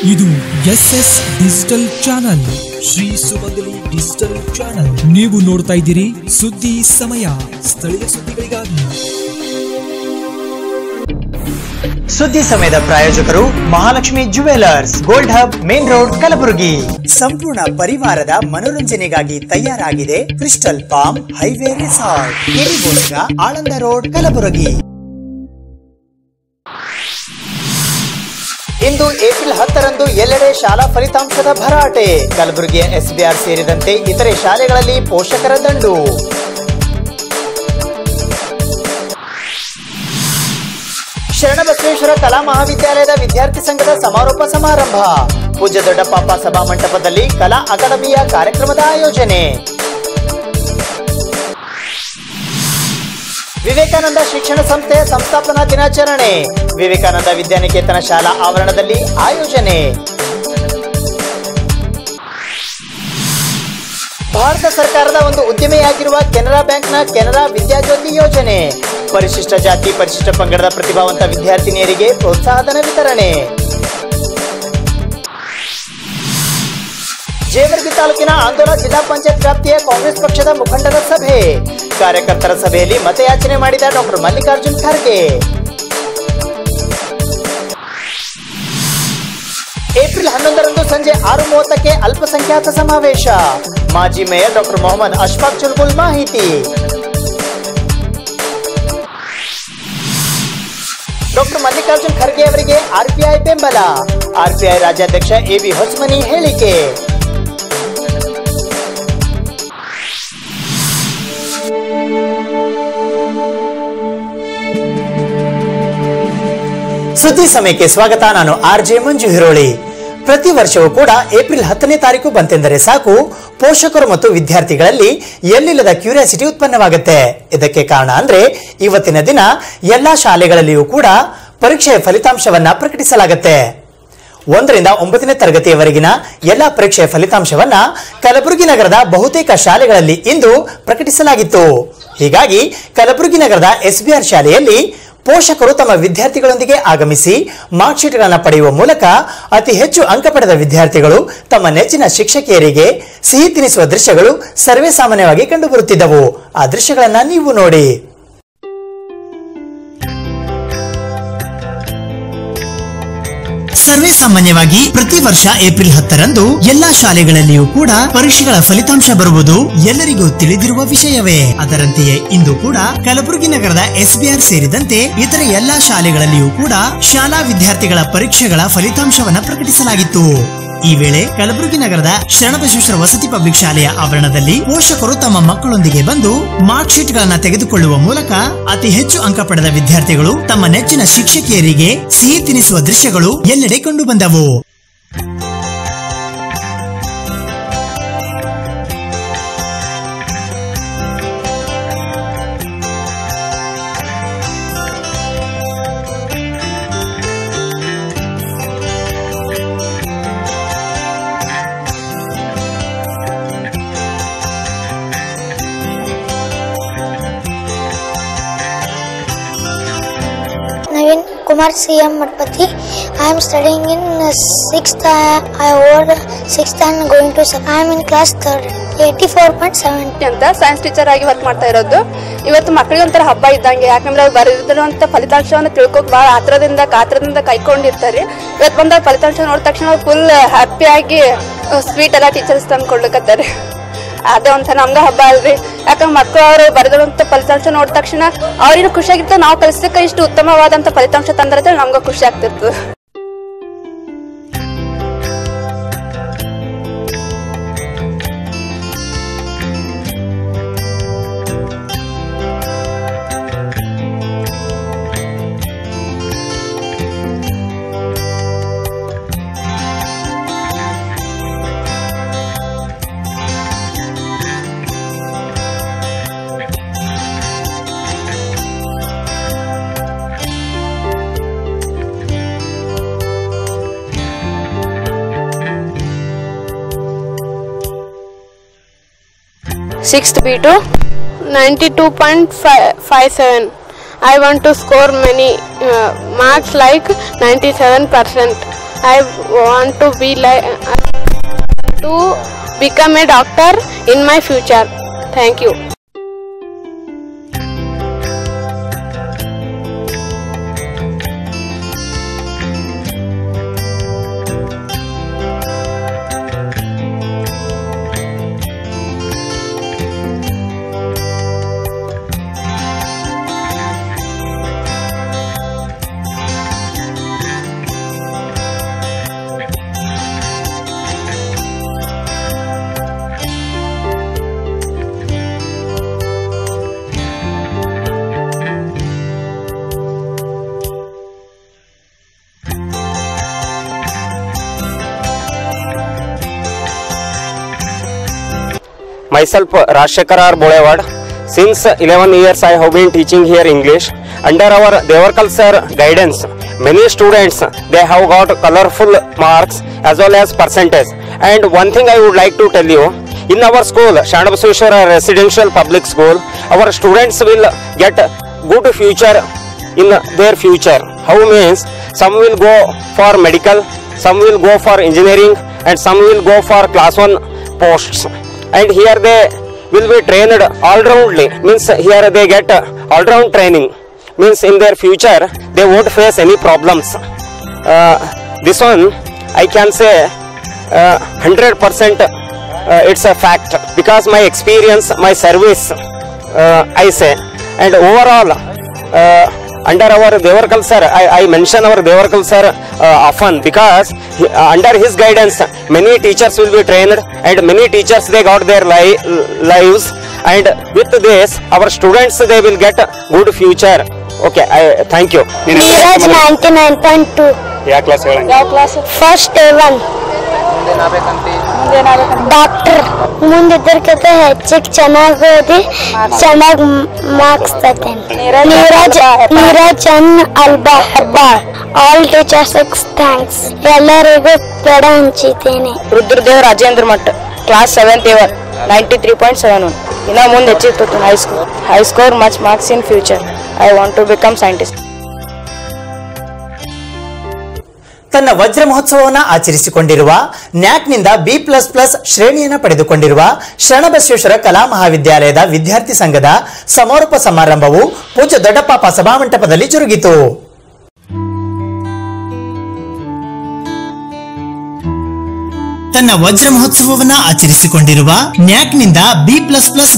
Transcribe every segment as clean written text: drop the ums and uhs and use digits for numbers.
ಇದು SS digital channel, Shri ಸುಮಂಗಲಿ digital channel. ನೀವು ನೋಡ್ತಾ ಇದ್ದೀರಿ ಸುದ್ದಿ ಸಮಯ, ಸ್ಥಳೀಯ ಸುದ್ದಿಗಳಿಗಾಗಿ. ಸುದ್ದಿ ಸಮಯದ ಪ್ರಾಯೋಜಕರು Mahalakshmi jewellers, gold hub, main road, Kalaburagi. ಸಂಪೂರ್ಣ ಪರಿವಾರದ ಮನೋರಂಜನೆಗಾಗಿ ತಯಾರಾಗಿದೆ ಕ್ರಿಸ್ಟಲ್ ಪಾಮ್ ಹೈವೇ ರೆಸಾರ್ಟ್, ಕೆರಿಬೋಸ್ಗ, ಆಳಂದ ರೋಡ್, ಕಲಬುರಗಿ. ಇಂದು ಏಪ್ರಿಲ್ 10ರಂದು ಎಲ್ಲೆಡೆ ಶಾಲಾ ಫಲಿತಾಂಶದ ಭರಾಟೆ. ಕಲಬುರಗಿಯ SBR ಸೇರಿದಂತೆ ಇತರೆ ಶಾಲೆಗಳಲ್ಲಿ ಪೋಷಕರ ದಂಡು. ಶರಣಬಸವೇಶ್ವರ ಕಲಾ ಮಹಾವಿದ್ಯಾಲಯದ ವಿದ್ಯಾರ್ಥಿ ಸಂಘದ ಸಮಾರೋಪ ಸಮಾರಂಭ. ಪೂಜ್ಯ ದೊಡ್ಡಪಾಪ ಸಭಾ ಮಂಟಪದಲ್ಲಿ ಕಲಾ ಅಕಾಡೆಮಿಯ ಕಾರ್ಯಕ್ರಮದ ಆಯೋಜನೆ. ವಿವೇಕಾನಂದ ಶಿಕ್ಷಣ ಸಂಸ್ಥೆಯ ಸಂಸ್ಥಾಪನಾ ದಿನಾಚರಣೆ. ವಿವೇಕಾನಂದ ವಿದ್ಯಾನಿಕೇತನ ಶಾಲಾ ಆವರಣದಲ್ಲಿ ಆಯೋಜನೆ. ಭಾರತ ಸರ್ಕಾರದ ಒಂದು ಉದ್ದಿಮೆಯಾಗಿರುವ ಕೆನರಾ ಬ್ಯಾಂಕ್ನ ಕೆನರಾ ವಿದ್ಯಾಜ್ಯೋತಿ ಯೋಜನೆ. ಪರಿಶಿಷ್ಟ ಜಾತಿ ಪರಿಶಿಷ್ಟ ಪಂಗಡದ ಪ್ರತಿಭಾವಂತ ವಿದ್ಯಾರ್ಥಿನಿಯರಿಗೆ ಪ್ರೋತ್ಸಾಹಧನ ವಿತರಣೆ. ಜೇವರ್ಗಿ ತಾಲೂಕಿನ ಆಂದೋಲ ಜಿಲ್ಲಾ ಪಂಚಾಯತ್ ವ್ಯಾಪ್ತಿಯ ಕಾಂಗ್ರೆಸ್ ಪಕ್ಷದ ಮುಖಂಡರ ಸಭೆ. ಕಾರ್ಯಕರ್ತರ ಸಭೆಯಲ್ಲಿ ಮತಯಾಚನೆ ಮಾಡಿದ ಡಾಕ್ಟರ್ ಮಲ್ಲಿಕಾರ್ಜುನ್ ಖರ್ಗೆ. ಏಪ್ರಿಲ್ 11ರಂದು ಸಂಜೆ 6:30ಕ್ಕೆ ಅಲ್ಪಸಂಖ್ಯಾತ ಸಮಾವೇಶ. ಮಾಜಿ ಮೇಯರ್ ಡಾಕ್ಟರ್ ಮೊಹಮ್ಮದ್ ಅಶ್ಫಾಕ್ ಚುಲ್ಬುಲ್ ಮಾಹಿತಿ. ಡಾಕ್ಟರ್ ಮಲ್ಲಿಕಾರ್ಜುನ್ ಖರ್ಗೆ ಅವರಿಗೆ RPI ಬೆಂಬಲ. RPI ರಾಜ್ಯಾಧ್ಯಕ್ಷ AB ಹೊಸ್ಮನಿ ಹೇಳಿಕೆ. ಸುದ್ದಿ ಸಮಯಕ್ಕೆ ಸ್ವಾಗತ. ನಾನು RJ ಮಂಜು ಹಿರೋಳಿ. ಪ್ರತಿ ವರ್ಷವೂ ಕೂಡ ಏಪ್ರಿಲ್ 10ನೇ ತಾರೀಕು ಬಂತೆಂದರೆ ಸಾಕು, ಪೋಷಕರು ಮತ್ತು ವಿದ್ಯಾರ್ಥಿಗಳಲ್ಲಿ ಎಲ್ಲಿಲ್ಲದ ಕ್ಯೂರಿಯಾಸಿಟಿ ಉತ್ಪನ್ನವಾಗುತ್ತೆ. ಇದಕ್ಕೆ ಕಾರಣ ಅಂದ್ರೆ ಇವತ್ತಿನ ದಿನ ಎಲ್ಲಾ ಶಾಲೆಗಳಲ್ಲಿಯೂ ಕೂಡ ಪರೀಕ್ಷೆಯ ಫಲಿತಾಂಶವನ್ನ ಪ್ರಕಟಿಸಲಾಗುತ್ತೆ. 1ರಿಂದ 9ನೇ ತರಗತಿಯವರೆಗಿನ ಎಲ್ಲಾ ಪರೀಕ್ಷೆಯ ಫಲಿತಾಂಶವನ್ನ ಕಲಬುರಗಿ ನಗರದ ಬಹುತೇಕ ಶಾಲೆಗಳಲ್ಲಿ ಇಂದು ಪ್ರಕಟಿಸಲಾಗಿತ್ತು. ಹೀಗಾಗಿ ಕಲಬುರಗಿ ನಗರದ SBR ಶಾಲೆಯಲ್ಲಿ ಪೋಷಕರು ತಮ್ಮ ವಿದ್ಯಾರ್ಥಿಗಳೊಂದಿಗೆ ಆಗಮಿಸಿ ಮಾರ್ಕ್ ಶೀಟ್ಗಳನ್ನು ಪಡೆಯುವ ಮೂಲಕ ಅತಿ ಹೆಚ್ಚು ಅಂಕ ಪಡೆದ ವಿದ್ಯಾರ್ಥಿಗಳು ತಮ್ಮ ನೆಚ್ಚಿನ ಶಿಕ್ಷಕಿಯರಿಗೆ ಸಿಹಿ ತಿನ್ನಿಸುವ ದೃಶ್ಯಗಳು ಸರ್ವೇ ಸಾಮಾನ್ಯವಾಗಿ ಕಂಡುಬರುತ್ತಿದ್ದವು. ಆ ದೃಶ್ಯಗಳನ್ನ ನೀವು ನೋಡಿ. ಸರ್ವೇ ಸಾಮಾನ್ಯವಾಗಿ ಪ್ರತಿ ವರ್ಷ ಏಪ್ರಿಲ್ 10ರಂದು ಎಲ್ಲಾ ಶಾಲೆಗಳಲ್ಲಿಯೂ ಕೂಡ ಪರೀಕ್ಷೆಗಳ ಫಲಿತಾಂಶ ಬರುವುದು ಎಲ್ಲರಿಗೂ ತಿಳಿದಿರುವ ವಿಷಯವೇ. ಅದರಂತೆಯೇ ಇಂದು ಕೂಡ ಕಲಬುರಗಿ ನಗರದ SBR ಸೇರಿದಂತೆ ಇತರೆ ಎಲ್ಲಾ ಶಾಲೆಗಳಲ್ಲಿಯೂ ಕೂಡ ಶಾಲಾ ವಿದ್ಯಾರ್ಥಿಗಳ ಪರೀಕ್ಷೆಗಳ ಫಲಿತಾಂಶವನ್ನ ಪ್ರಕಟಿಸಲಾಗಿತ್ತು. ಈ ವೇಳೆ ಕಲಬುರಗಿ ನಗರದ ಶರಣಬಸವೇಶ್ವರ ವಸತಿ ಪಬ್ಲಿಕ್ ಶಾಲೆಯ ಆವರಣದಲ್ಲಿ ಪೋಷಕರು ತಮ್ಮ ಮಕ್ಕಳೊಂದಿಗೆ ಬಂದು ಮಾರ್ಕ್ ಶೀಟ್ ಗಳನ್ನ ತೆಗೆದುಕೊಳ್ಳುವ ಮೂಲಕ ಅತಿ ಹೆಚ್ಚು ಅಂಕ ಪಡೆದ ವಿದ್ಯಾರ್ಥಿಗಳು ತಮ್ಮ ನೆಚ್ಚಿನ ಶಿಕ್ಷಕಿಯರಿಗೆ ಸಿಹಿ ತಿನ್ನಿಸುವ ದೃಶ್ಯಗಳು ಎಲ್ಲೆಡೆ ಕಂಡು ಬಂದವು. Naveen Kumar CM Matpati. I am studying in 6th. I over 6th and going to 7th. I am in class 3rd. 84.7 ಅಂತ ಸೈನ್ಸ್ ಟೀಚರ್ ಆಗಿ ವರ್ಕ್ ಮಾಡ್ತಾ ಇರೋದು. ಇವತ್ತು ಮಕ್ಕಳಿಗೆ ಒಂಥರ ಹಬ್ಬ ಇದ್ದಂಗೆ, ಯಾಕಂದ್ರೆ ಅವ್ರು ಬರೆದಿರುವಂತ ಫಲಿತಾಂಶವನ್ನು ತಿಳ್ಕೊಕ್ ಬಹಳ ಕಾತ್ರದಿಂದ ಕೈಕೊಂಡಿರ್ತಾರೆ. ಇವತ್ತು ಬಂದ ಫಲಿತಾಂಶ ನೋಡಿದ ತಕ್ಷಣ ಫುಲ್ ಹ್ಯಾಪಿ ಆಗಿ ಸ್ವೀಟ್ ಎಲ್ಲ ಟೀಚರ್ಸ್ ತಂದು ಕೊಡ್ಲಿಕತ್ತಾರೆ. ಅದೇ ಒಂಥರ ನಮ್ಗೆ ಹಬ್ಬ ಅಲ್ರಿ. ಯಾಕಂದ್ರೆ ಮಕ್ಕಳು ಅವರು ಬರೆದಿರುವಂತ ಫಲಿತಾಂಶ ನೋಡಿದ ತಕ್ಷಣ ಅವ್ರಿಗೂ ಖುಷಿ ಆಗಿರ್ತದೆ. ನಾವು ಕಲಿಸಲಿಕ್ಕೆ ಇಷ್ಟು ಉತ್ತಮವಾದಂತ ಫಲಿತಾಂಶ ತಂದ್ರೆ ನಮ್ಗೆ ಖುಷಿ ಆಗ್ತಿರ್ತದೆ. Sixth B2 92.57. I want to score many marks like 97%. I want to become a doctor in my future. Thank you. Myself Rajshekhar R. Bolewad. Since 11 years I have been teaching here English. Under our Devarkal sir guidance, many students they have got colorful marks as well as percentage. And one thing I would like to tell you, in our school, Shanabasweshwara Residential Public School, our students will get good future in their future. How means some will go for medical, some will go for engineering, and some will go for class 1 posts. And here they will be trained all roundly, means here they get all round training, means in their future they won't face any problems. This one I can say 100% it's a fact, because my experience, my service, I say. And overall under our Devarkal sir, I mention our Devarkal sir often, because under his guidance many teachers will be trained, and many teachers they got their lives, and with this our students they will get good future. Okay, I thank you. Neeraj 99.2. ಯಾವ class ಹೇಳಂಗೆ? First A1 doctor. ಮುಂದಿದ್ದಕ್ಕಿಂತ ಹೆಚ್ಚಿಗೆ ಚೆನ್ನಾಗಿ ಓದಿ ಚೆನ್ನಾಗಿ marks ತರ್ತೇನೆ. ನೀರಜ್ ಅಲ್ಬಾ Hebbal. All teachers thanks. ಎಲ್ಲರಿಗೂ ಪೆಡ ಹಂಚಿದ್ದೇನೆ. ರುದ್ರದೇವ್ ರಾಜೇಂದ್ರ ಮಠ ಕ್ಲಾಸ್ 7th A1 93.71. ಇನ್ನ ಮುಂದೆ ಹೆಚ್ಚಿತ್ತು high score much marks in future. I want to become scientist. ತನ್ನ ವಜ್ರ ಮಹೋತ್ಸವವನ್ನು ಆಚರಿಸಿಕೊಂಡಿರುವ ನ್ಯಾಕ್ನಿಂದ B++ ಶ್ರೇಣಿಯನ್ನು ಪಡೆದುಕೊಂಡಿರುವ ಶರಣಬಸವೇಶ್ವರ ಕಲಾ ಮಹಾವಿದ್ಯಾಲಯದ ವಿದ್ಯಾರ್ಥಿ ಸಂಘದ ಸಮಾರೋಪ ಸಮಾರಂಭವು ಪೂಜ್ಯ ದೊಡ್ಡಪ್ಪ ಸಭಾಮಂಟಪದಲ್ಲಿ ಜರುಗಿತು. ತನ್ನ ವಜ್ರ ಮಹೋತ್ಸವವನ್ನು ಆಚರಿಸಿಕೊಂಡಿರುವ ನ್ಯಾಕ್ನಿಂದ B++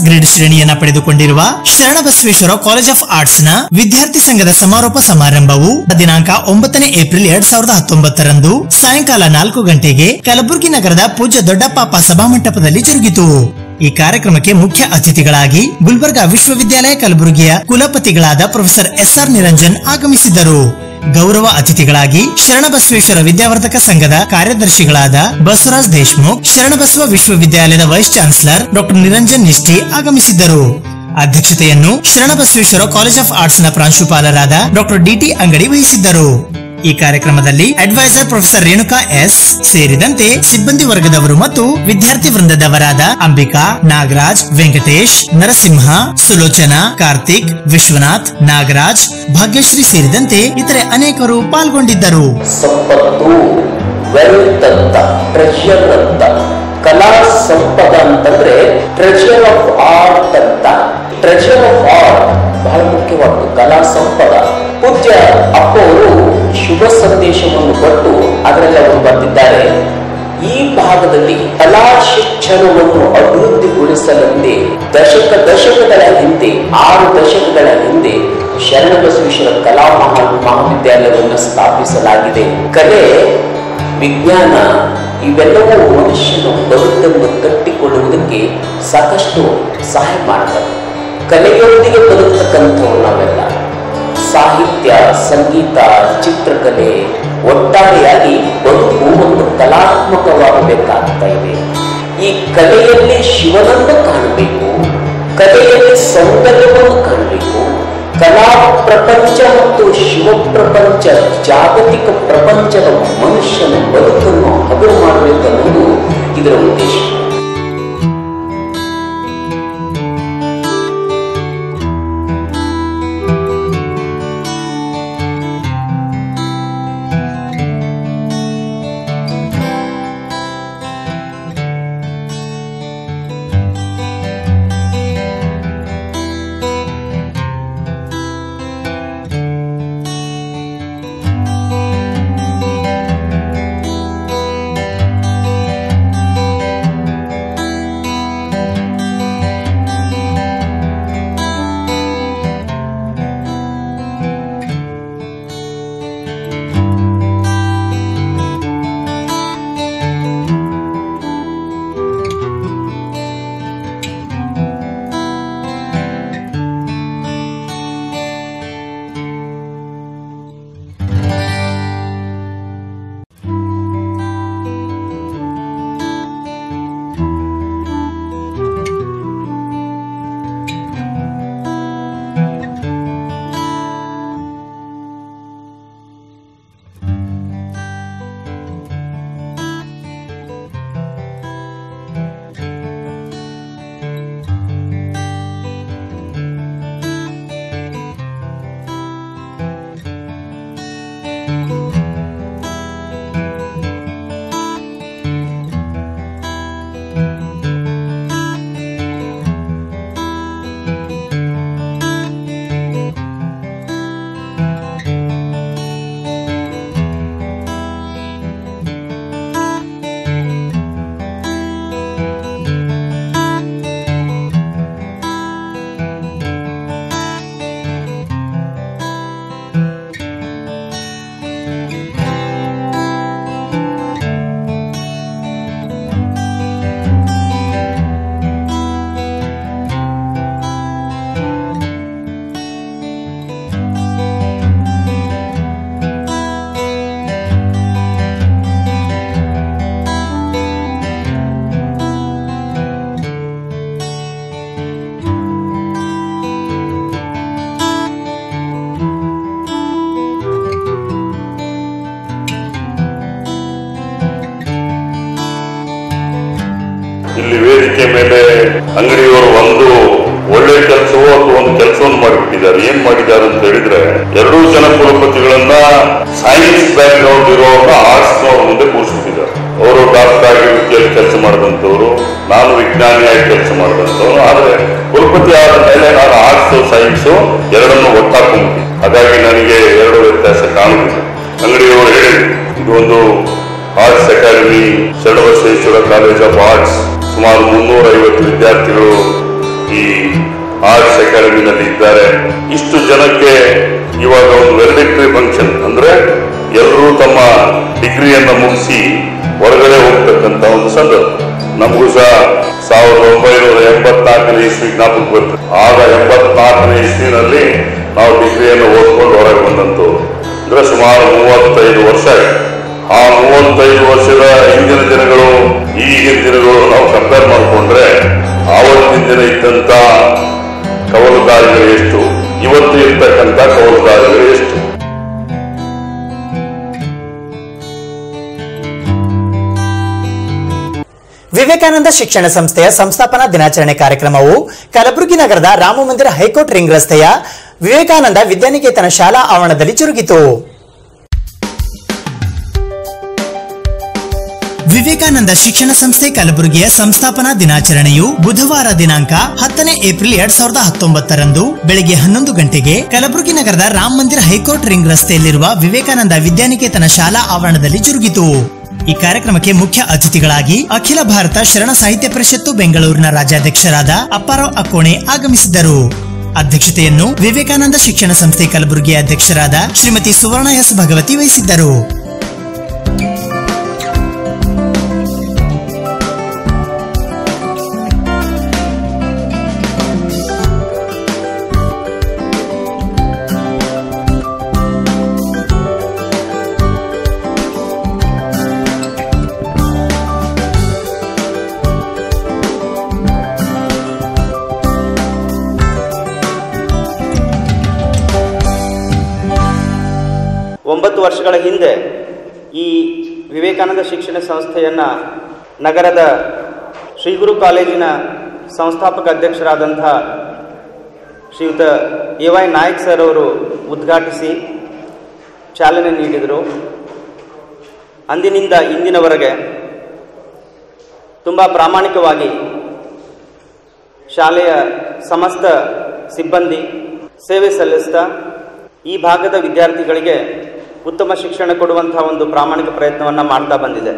ಗ್ರೇಡ್ ಶ್ರೇಣಿಯನ್ನ ಪಡೆದುಕೊಂಡಿರುವ ಶರಣಬಸವೇಶ್ವರ ಕಾಲೇಜ್ ಆಫ್ ಆರ್ಟ್ಸ್ ನ ವಿದ್ಯಾರ್ಥಿ ಸಂಘದ ಸಮಾರೋಪ ಸಮಾರಂಭವು ದಿನಾಂಕ 9 ಏಪ್ರಿಲ್ 2019 ಸಾಯಂಕಾಲ 4 ಗಂಟೆಗೆ ಕಲಬುರಗಿ ನಗರದ ಪೂಜ್ಯ ದೊಡ್ಡಪ್ಪ ಸಭಾಮಂಟಪದಲ್ಲಿ ಜರುಗಿತು. ಈ ಕಾರ್ಯಕ್ರಮಕ್ಕೆ ಮುಖ್ಯ ಅತಿಥಿಗಳಾಗಿ ಗುಲ್ಬರ್ಗಾ ವಿಶ್ವವಿದ್ಯಾಲಯ ಕಲಬುರಗಿಯ ಕುಲಪತಿಗಳಾದ ಪ್ರೊಫೆಸರ್ SR ನಿರಂಜನ್ ಆಗಮಿಸಿದ್ದರು. ಗೌರವ ಅತಿಥಿಗಳಾಗಿ ಶರಣಬಸವೇಶ್ವರ ವಿದ್ಯಾವರ್ಧಕ ಸಂಘದ ಕಾರ್ಯದರ್ಶಿಗಳಾದ ಬಸವರಾಜ್ ದೇಶಮುಖ್, ಶರಣಬಸವ ವಿಶ್ವವಿದ್ಯಾಲಯದ vice chancellor doctor Niranjan Nisty ಆಗಮಿಸಿದ್ದರು. ಅಧ್ಯಕ್ಷತೆಯನ್ನು ಶರಣಬಸವೇಶ್ವರ ಕಾಲೇಜ್ ಆಫ್ ಆರ್ಟ್ಸ್ ನ ಪ್ರಾಂಶುಪಾಲರಾದ ಡಾಕ್ಟರ್ DT ಅಂಗಡಿ ವಹಿಸಿದ್ದರು. ಈ ಕಾರ್ಯಕ್ರಮದಲ್ಲಿ ಅಡ್ವೈಸರ್ ಪ್ರೊಫೆಸರ್ ರೇಣುಕಾ S ಸೇರಿದಂತೆ ಸಿಬ್ಬಂದಿ ವರ್ಗದವರು ಮತ್ತು ವಿದ್ಯಾರ್ಥಿ ವೃಂದದವರಾದ ಅಂಬಿಕಾ, ನಾಗರಾಜ್, ವೆಂಕಟೇಶ್, ನರಸಿಂಹ, ಸುಲೋಚನಾ, ಕಾರ್ತಿಕ್, ವಿಶ್ವನಾಥ್, ನಾಗರಾಜ್, ಭಾಗ್ಯಶ್ರೀ ಸೇರಿದಂತೆ ಇತರೆ ಅನೇಕರು ಪಾಲ್ಗೊಂಡಿದ್ದರು. ಸಂಪತ್ತು ವೆಲ್ತ್ ಅಂತ, ಟ್ರೆಷರ್ ಅಂತ, ಕಲಾ ಸಂಪದ ಅಂತಂದ್ರೆ ಟ್ರೆಷರ್ ಆಫ್ ಆರ್ಟ್ ಅಂತ. ಟ್ರೆಷರ್ ಆಫ್ ಆರ್ಟ್ ಬಹಳ ಮುಖ್ಯವಾದ್ದು, ಕಲಾ ಸಂಪದ. ಪೂಜ್ಯ ಅಪ್ಪ ಅವರು ಶುಭ ಸಂದೇಶವನ್ನು ಕೊಟ್ಟು ಅದರಲ್ಲಿ ಅವರು ಬರೆದಿದ್ದಾರೆ, ಈ ಭಾಗದಲ್ಲಿ ಕಲಾ ಶಿಕ್ಷಣವನ್ನು ಅಭಿವೃದ್ಧಿಗೊಳಿಸಲೆಂದೇ ದಶಕಗಳ ಹಿಂದೆ 6 ದಶಕಗಳ ಹಿಂದೆ ಶರಣಬಸವೇಶ್ವರ ಕಲಾ ಮಹಾವಿದ್ಯಾಲಯವನ್ನು ಸ್ಥಾಪಿಸಲಾಗಿದೆ. ಕಲೆ, ವಿಜ್ಞಾನ ಇವೆಲ್ಲವೂ ಮನುಷ್ಯನ ಬದುಕನ್ನು ಕಟ್ಟಿಕೊಳ್ಳುವುದಕ್ಕೆ ಸಾಕಷ್ಟು ಸಹಾಯ ಮಾಡ್ತವೆ. ಕಲೆಯೊಂದಿಗೆ ಬದುಕತಕ್ಕಂಥವ್ರು ನಾವೆಲ್ಲ. ಸಾಹಿತ್ಯ, ಸಂಗೀತ, ಚಿತ್ರಕಲೆ ಒಟ್ಟಾರೆಯಾಗಿ ಬದುಕು ಒಂದು ಕಲಾತ್ಮಕವಾಗಬೇಕಾಗ್ತಾ ಇದೆ. ಈ ಕಲೆಯಲ್ಲಿ ಶಿವನನ್ನು ಕಾಣಬೇಕು, ಕಲೆಯಲ್ಲಿ ಸೌಂದರ್ಯವನ್ನು ಕಾಣಬೇಕು. ಕಲಾ ಪ್ರಪಂಚ ಮತ್ತು ಶಿವ ಪ್ರಪಂಚ, ಜಾಗತಿಕ ಪ್ರಪಂಚದ ಮನುಷ್ಯನ ಬದುಕನ್ನು ಹಗುರು ಮಾಡಬೇಕನ್ನೋದು ಇದರ ಉದ್ದೇಶ. ಇಲ್ಲಿ ವೇದಿಕೆ ಮೇಲೆ ಅಂಗಡಿಯವರು ಒಂದು ಒಳ್ಳೆ ಕೆಲಸವೋ ಅಥವಾ ಒಂದು ಕೆಲಸವನ್ನು ಮಾಡಿಬಿಟ್ಟಿದ್ದಾರೆ. ಏನ್ ಮಾಡಿದ್ದಾರೆ ಅಂತ ಹೇಳಿದ್ರೆ, ಎರಡೂ ಜನ ಕುಲಪತಿಗಳನ್ನ ಸೈನ್ಸ್ ಬ್ಯಾಕ್ ಗ್ರೌಂಡ್ ಇರೋವಾಗ ಆರ್ಟ್ಸ್ ನವ್ರ ಮುಂದೆ ಕೂರಿಸ್ಬಿಟ್ಟಿದ್ದಾರೆ. ಅವರು ಡಾಕ್ಟರ್ ಆಗಿ ವೃತ್ತಿಯಲ್ಲಿ ಕೆಲಸ ಮಾಡಿದಂಥವ್ರು, ನಾನು ವಿಜ್ಞಾನಿಯಾಗಿ ಕೆಲಸ ಮಾಡಿದಂಥವ್ರು. ಆದ್ರೆ ಕುಲಪತಿ ಆದ ಮೇಲೆ ನಾನು ಆರ್ಟ್ಸ್ ಸೈನ್ಸ್ ಎರಡನ್ನು ಒಟ್ಟಾಕೊಂಡ್ಬಿಟ್ಟು, ಹಾಗಾಗಿ ನನಗೆ ಎರಡು ವ್ಯತ್ಯಾಸ ಕಾಣುವುದಿಲ್ಲ. ಅಂಗಡಿಯವರು ಹೇಳಿದ್ರು, ಇದು ಒಂದು arts academy, Sharanabasaveshwara college of arts, ಸುಮಾರು 350 ವಿದ್ಯಾರ್ಥಿಗಳು ಈ ಆರ್ಟ್ಸ್ ಅಕಾಡೆಮಿನಲ್ಲಿ ಇದ್ದಾರೆ. ಇಷ್ಟು ಜನಕ್ಕೆ ಇವಾಗ ಒಂದು ವೆಲ್ಡಿಕ್ಟರಿ ಫಂಕ್ಷನ್ ಅಂದ್ರೆ ಎಲ್ಲರೂ ತಮ್ಮ ಡಿಗ್ರಿಯನ್ನ ಮುಗಿಸಿ ಹೊರಗಡೆ ಹೋಗ್ತಕ್ಕಂತ ಒಂದು ಸಂದರ್ಭ. ನಮಗೂ ಸಹ 1984ನೇ ಇಸ್ವಿ ಜ್ಞಾಪಕ ಬರ್ತದೆ. ಆಗ 84ನೇ ಇಸ್ವಿನಲ್ಲಿ ನಾವು ಡಿಗ್ರಿಯನ್ನು ಓದ್ಕೊಂಡು ಹೊರಗೆ ಬಂದಂತವ್ರು. ಅಂದ್ರೆ ಸುಮಾರು 35 ವರ್ಷ ಆಯ್ತು. ಆ 35 ವರ್ಷದ ಹಿಂದಿನ ದಿನಗಳು ಈಗಿನ ದಿನಗಳು ನಾವು ಕಂಪೇರ್ ಮಾಡಿಕೊಂಡ್ರೆ, ಆವತ್ತಿನ ದಿನ ಇದ್ದಂತ ಕವಲುದಾರಿಗಳು ಎಷ್ಟು, ಇವತ್ತು ಇರ್ತಕ್ಕಂಥ ಕವಲುದಾರಿಗಳು ಎಷ್ಟು. ವಿವೇಕಾನಂದ ಶಿಕ್ಷಣ ಸಂಸ್ಥೆಯ ಸಂಸ್ಥಾಪನಾ ದಿನಾಚರಣೆ ಕಾರ್ಯಕ್ರಮವು ಕಲಬುರಗಿ ನಗರದ ರಾಮಮಂದಿರ ಹೈಕೋರ್ಟ್ ರಿಂಗ್ ರಸ್ತೆಯ ವಿವೇಕಾನಂದ ವಿದ್ಯಾನಿಕೇತನ ಶಾಲಾ ಆವರಣದಲ್ಲಿ ಜರುಗಿತು. ವಿವೇಕಾನಂದ ಶಿಕ್ಷಣ ಸಂಸ್ಥೆ ಕಲಬುರಗಿಯ ಸಂಸ್ಥಾಪನಾ ದಿನಾಚರಣೆಯು ಬುಧವಾರ ದಿನಾಂಕ 10ನೇ ಏಪ್ರಿಲ್ 2019ರಂದು ಬೆಳಗ್ಗೆ 11 ಗಂಟೆಗೆ ಕಲಬುರಗಿ ನಗರದ ರಾಮ ಮಂದಿರ ಹೈಕೋರ್ಟ್ ರಿಂಗ್ ರಸ್ತೆಯಲ್ಲಿರುವ ವಿವೇಕಾನಂದ ವಿದ್ಯಾನಿಕೇತನ ಶಾಲಾ ಆವರಣದಲ್ಲಿ ಜರುಗಿತು. ಈ ಕಾರ್ಯಕ್ರಮಕ್ಕೆ ಮುಖ್ಯ ಅತಿಥಿಗಳಾಗಿ ಅಖಿಲ ಭಾರತ ಶರಣ ಸಾಹಿತ್ಯ ಪರಿಷತ್ತು ಬೆಂಗಳೂರಿನ ರಾಜ್ಯಾಧ್ಯಕ್ಷರಾದ ಅಪ್ಪಾರಾವ್ ಅಕ್ಕೋಣೆ ಆಗಮಿಸಿದ್ದರು. ಅಧ್ಯಕ್ಷತೆಯನ್ನು ವಿವೇಕಾನಂದ ಶಿಕ್ಷಣ ಸಂಸ್ಥೆ ಕಲಬುರಗಿಯ ಅಧ್ಯಕ್ಷರಾದ ಶ್ರೀಮತಿ ಸುವರ್ಣ ಎಸ್ ಭಗವತಿ ವಹಿಸಿದ್ದರು. ವರ್ಷಗಳ ಹಿಂದೆ ಈ ವಿವೇಕಾನಂದ ಶಿಕ್ಷಣ ಸಂಸ್ಥೆಯನ್ನು ನಗರದ ಶ್ರೀಗುರು ಕಾಲೇಜಿನ ಸಂಸ್ಥಾಪಕ ಅಧ್ಯಕ್ಷರಾದಂಥ ಶ್ರೀಯುತ ಎ.ವೈ. ನಾಯಕ್ ಸರ್ ಅವರು ಉದ್ಘಾಟಿಸಿ ಚಾಲನೆ ನೀಡಿದರು. ಅಂದಿನಿಂದ ಇಂದಿನವರೆಗೆ ತುಂಬ ಪ್ರಾಮಾಣಿಕವಾಗಿ ಶಾಲೆಯ ಸಮಸ್ತ ಸಿಬ್ಬಂದಿ ಸೇವೆ ಸಲ್ಲಿಸ್ತಾ ಈ ಭಾಗದ ವಿದ್ಯಾರ್ಥಿಗಳಿಗೆ ಉತ್ತಮ ಶಿಕ್ಷಣ ಕೊಡುವಂತಹ ಒಂದು ಪ್ರಾಮಾಣಿಕ ಪ್ರಯತ್ನವನ್ನು ಮಾಡ್ತಾ ಬಂದಿದೆ.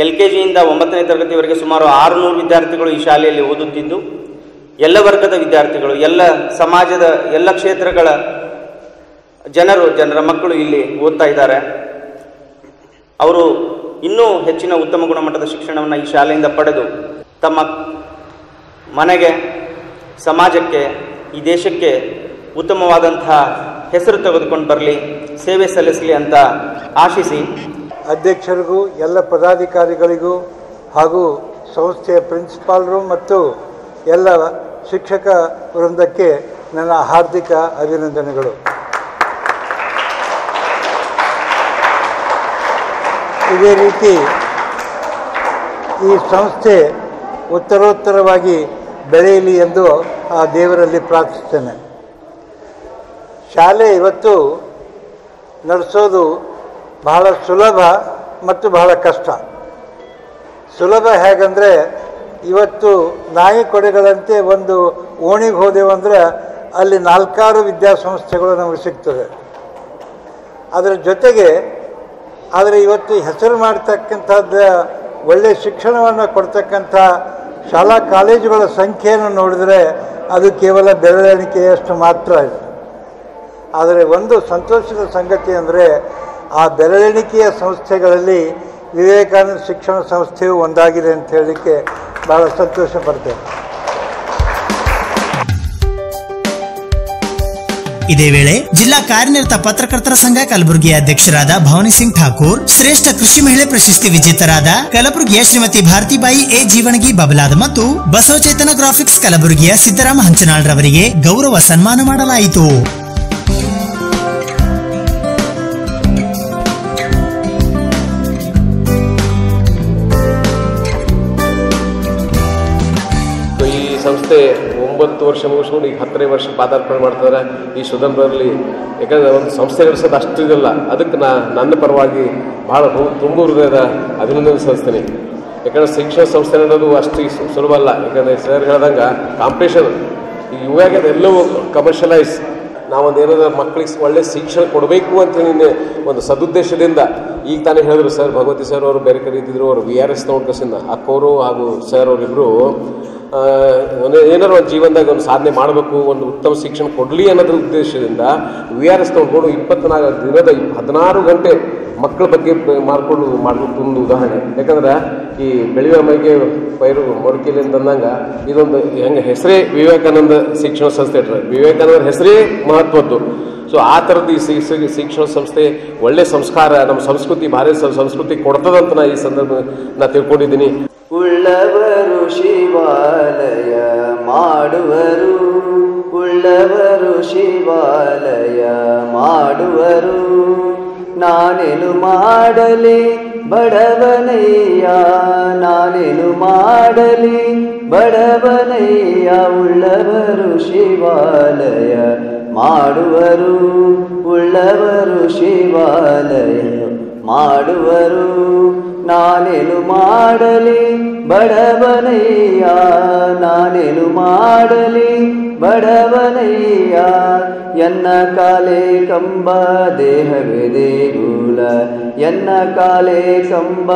LKGಯಿಂದ 9ನೇ ತರಗತಿವರೆಗೆ ಸುಮಾರು 600 ವಿದ್ಯಾರ್ಥಿಗಳು ಈ ಶಾಲೆಯಲ್ಲಿ ಓದುತ್ತಿದ್ದು, ಎಲ್ಲ ವರ್ಗದ ವಿದ್ಯಾರ್ಥಿಗಳು, ಎಲ್ಲ ಸಮಾಜದ ಎಲ್ಲ ಕ್ಷೇತ್ರಗಳ ಜನರ ಮಕ್ಕಳು ಇಲ್ಲಿ ಓದ್ತಾ ಇದ್ದಾರೆ. ಅವರು ಇನ್ನೂ ಹೆಚ್ಚಿನ ಉತ್ತಮ ಗುಣಮಟ್ಟದ ಶಿಕ್ಷಣವನ್ನು ಈ ಶಾಲೆಯಿಂದ ಪಡೆದು ತಮ್ಮ ಮನೆಗೆ, ಸಮಾಜಕ್ಕೆ, ಈ ದೇಶಕ್ಕೆ ಉತ್ತಮವಾದಂತಹ ಹೆಸರು ತೆಗೆದುಕೊಂಡು ಬರಲಿ, ಸೇವೆ ಸಲ್ಲಿಸಲಿ ಅಂತ ಆಶಿಸಿ, ಅಧ್ಯಕ್ಷರಿಗೂ ಎಲ್ಲ ಪದಾಧಿಕಾರಿಗಳಿಗೂ ಹಾಗೂ ಸಂಸ್ಥೆಯ ಪ್ರಿನ್ಸಿಪಾಲರು ಮತ್ತು ಎಲ್ಲ ಶಿಕ್ಷಕ ವೃಂದಕ್ಕೆ ನನ್ನ ಹಾರ್ದಿಕ ಅಭಿನಂದನೆಗಳು. ಇದೇ ರೀತಿ ಈ ಸಂಸ್ಥೆ ಉತ್ತರೋತ್ತರವಾಗಿ ಬೆಳೆಯಲಿ ಎಂದು ಆ ದೇವರಲ್ಲಿ ಪ್ರಾರ್ಥಿಸ್ತೇನೆ. ಶಾಲೆ ಇವತ್ತು ನಡೆಸೋದು ಬಹಳ ಸುಲಭ ಮತ್ತು ಬಹಳ ಕಷ್ಟ. ಸುಲಭ ಹೇಗಂದರೆ, ಇವತ್ತು ನಾಯಿ ಕೊಡೆಗಳಂತೆ ಒಂದು ಓಣಿಗೆ ಹೋದೆವಂದ್ರೆ ಅಲ್ಲಿ 4-6 ವಿದ್ಯಾಸಂಸ್ಥೆಗಳು ನಮಗೆ ಸಿಗ್ತದೆ. ಅದರ ಜೊತೆಗೆ ಆದರೆ ಇವತ್ತು ಹೆಸರು ಮಾಡ್ತಕ್ಕಂಥದ್ದು ಒಳ್ಳೆಯ ಶಿಕ್ಷಣವನ್ನು ಕೊಡ್ತಕ್ಕಂಥ ಶಾಲಾ ಕಾಲೇಜುಗಳ ಸಂಖ್ಯೆಯನ್ನು ನೋಡಿದರೆ ಅದು ಕೇವಲ ಬೆರಳೆಣಿಕೆಯಷ್ಟು ಮಾತ್ರ ಇದೆ. ಆದರೆ ಒಂದು ಸಂತೋಷದ ಸಂಗತಿ ಅಂದರೆ, ಆ ಬೆರಳೆಣಿಕೆಯ ಸಂಸ್ಥೆಗಳಲ್ಲಿ ವಿವೇಕಾನಂದ ಶಿಕ್ಷಣ ಸಂಸ್ಥೆಯು ಒಂದಾಗಿದೆ ಅಂತ ಹೇಳಲಿಕ್ಕೆ ಬಹಳ ಸಂತೋಷ ಪಡ್ತೇನೆ. ಇದೇ ವೇಳೆ ಜಿಲ್ಲಾ ಕಾರ್ಯನಿರತ ಪತ್ರಕರ್ತರ ಸಂಘ ಕಲಬುರಗಿಯ ಅಧ್ಯಕ್ಷರಾದ ಭವಾನಿ ಸಿಂಗ್ ಠಾಕೂರ್, ಶ್ರೇಷ್ಠ ಕೃಷಿ ಮಹಿಳೆ ಪ್ರಶಸ್ತಿ ವಿಜೇತರಾದ ಕಲಬುರಗಿಯ ಶ್ರೀಮತಿ ಭಾರತಿಬಾಯಿ ಎ ಜೀವಣಗಿ ಬಬಲಾದ ಮತ್ತು ಬಸವಚೇತನ ಗ್ರಾಫಿಕ್ಸ್ ಕಲಬುರಗಿಯ ಸಿದ್ದರಾಮ ಹಂಚನಾಳ್ ರವರಿಗೆ ಗೌರವ ಸನ್ಮಾನ ಮಾಡಲಾಯಿತು. ಸಂಸ್ಥೆ 9 ವರ್ಷ ಮುಗಿಸ್ಕೊಂಡು ಈಗ 10ನೇ ವರ್ಷ ಪಾದಾರ್ಪಣೆ ಮಾಡ್ತಾರೆ ಈ ಸುಧನ್ಬರಲ್ಲಿ. ಯಾಕಂದರೆ ಒಂದು ಸಂಸ್ಥೆ ನಡೆಸೋದು ಅಷ್ಟು ಇದಲ್ಲ. ಅದಕ್ಕೆ ನನ್ನ ಪರವಾಗಿ ಭಾಳ ತುಂಬ ಹೃದಯದ ಅಭಿನಂದನೆ ಸಲ್ಲಿಸ್ತೀನಿ. ಯಾಕಂದರೆ ಶಿಕ್ಷಣ ಸಂಸ್ಥೆ ನಡೆಯೋದು ಅಷ್ಟು ಸುಲಭ ಅಲ್ಲ. ಯಾಕಂದರೆ ಸರ್ ಹೇಳ್ದಂಗೆ ಕಾಂಪಿಟೇಷನ್ ಇವಾಗ ಅದೆಲ್ಲವೂ ಕಮರ್ಷಿಯಲೈಸ್. ನಾವೊಂದು ಏನಾದರೂ ಮಕ್ಕಳಿಗೆ ಒಳ್ಳೆ ಶಿಕ್ಷಣ ಕೊಡಬೇಕು ಅಂತೇಳಿ ಒಂದು ಸದುದ್ದೇಶದಿಂದ ಈಗ ತಾನೇ ಹೇಳಿದ್ರು ಸರ್, ಭಗವತಿ ಸರ್ ಅವರು ಬೇರೆ ಕಡೆ ಇದ್ದಿದ್ರು, ಅವರು VRS ತಗೊಂಡ್ಕಸಿಂದ ಅಕ್ಕವರು ಹಾಗೂ ಸರ್ ಅವರಿಬ್ಬರು ಏನಾದ್ರು ಒಂದು ಜೀವನದಾಗ ಒಂದು ಸಾಧನೆ ಮಾಡಬೇಕು, ಒಂದು ಉತ್ತಮ ಶಿಕ್ಷಣ ಕೊಡಲಿ ಅನ್ನೋದ್ರ ಉದ್ದೇಶದಿಂದ VRS ತಗೊಂಡು 24 ದಿನದ 16 ಗಂಟೆ ಮಕ್ಕಳ ಬಗ್ಗೆ ಮಾಡಬೇಕು ಒಂದು ಉದಾಹರಣೆ. ಯಾಕಂದ್ರೆ ಈ ಬೆಳೆಯುವ ಮೈಗೆ ಪೈರು ಮೊಳಕೆಲಿ ಅಂತಂದಂಗೆ ಇದೊಂದು ಹೆಂಗೆ ಹೆಸರೇ ವಿವೇಕಾನಂದ ಶಿಕ್ಷಣ ಸಂಸ್ಥೆ ಇಟ್ಟರೆ ವಿವೇಕಾನಂದ ಹೆಸರೇ ಮಹತ್ವದ್ದು. ಸೊ ಆ ಥರದ್ದು ಈ ಶಿಕ್ಷಣ ಸಂಸ್ಥೆ ಒಳ್ಳೆ ಸಂಸ್ಕಾರ ನಮ್ಮ ಸಂಸ್ಕೃತಿ ಭಾರಿ ಸಂಸ್ಕೃತಿ ಕೊಡ್ತದಂತ ನಾ ಈ ಸಂದರ್ಭ ನಾ ತಿಳ್ಕೊಂಡಿದ್ದೀನಿ. ಉಳ್ಳವರು ಶಿವಾಲಯ ಮಾಡುವರು, ಉಳ್ಳವರು ಶಿವಾಲಯ ಮಾಡುವರು, ನಾನೇನು ಮಾಡಲಿ ಬಡವನಯ್ಯ, ನಾನೇನು ಮಾಡಲಿ ಬಡವನಯ್ಯ, ಉಳ್ಳವರು ಶಿವಾಲಯ ಮಾಡುವರು, ಉಳ್ಳವರು ಶಿವಾಲಯ ಮಾಡುವರು, ನಾನೇನು ಮಾಡಲಿ ಬಡವನಯ್ಯ, ನಾನೇನು ಮಾಡಲಿ ಬಡವನಯ್ಯ, ಎನ್ನ ಕಾಲೇ ಕಂಬ ದೇಹವೇ ದೇಗುಲ, ಎನ್ನ ಕಾಲೇ ಕಂಬ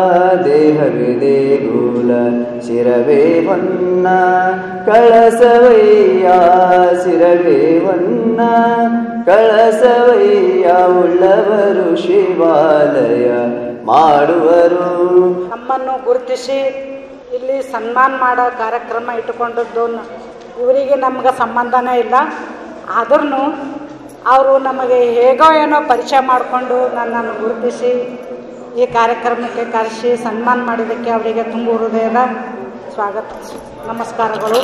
ದೇಹವೇ ದೇಗುಲ, ಶಿರವೇ ಹೊನ್ನ ಕಳಸವಯ್ಯ, ಶಿರವೇ ಹೊನ್ನ ಕಳಸವಯ್ಯ, ಉಳ್ಳವರು ಶಿವಾಲಯ ಮಾಡುವರು. ನಮ್ಮನ್ನು ಗುರುತಿಸಿ ಇಲ್ಲಿ ಸನ್ಮಾನ ಮಾಡೋ ಕಾರ್ಯಕ್ರಮ ಇಟ್ಟುಕೊಂಡದ್ದು ಇವರಿಗೆ ನಮ್ಗೆ ಸಂಬಂಧನೇ ಇಲ್ಲ. ಆದ್ರೂ ಅವರು ನಮಗೆ ಹೇಗೋ ಏನೋ ಪರಿಚಯ ಮಾಡಿಕೊಂಡು ನನ್ನನ್ನು ಗುರುತಿಸಿ ಈ ಕಾರ್ಯಕ್ರಮಕ್ಕೆ ಕರೆಸಿ ಸನ್ಮಾನ ಮಾಡಿದ್ದಕ್ಕೆ ಅವರಿಗೆ ತುಂಬ ಹೃದಯದ ಸ್ವಾಗತ ನಮಸ್ಕಾರಗಳು.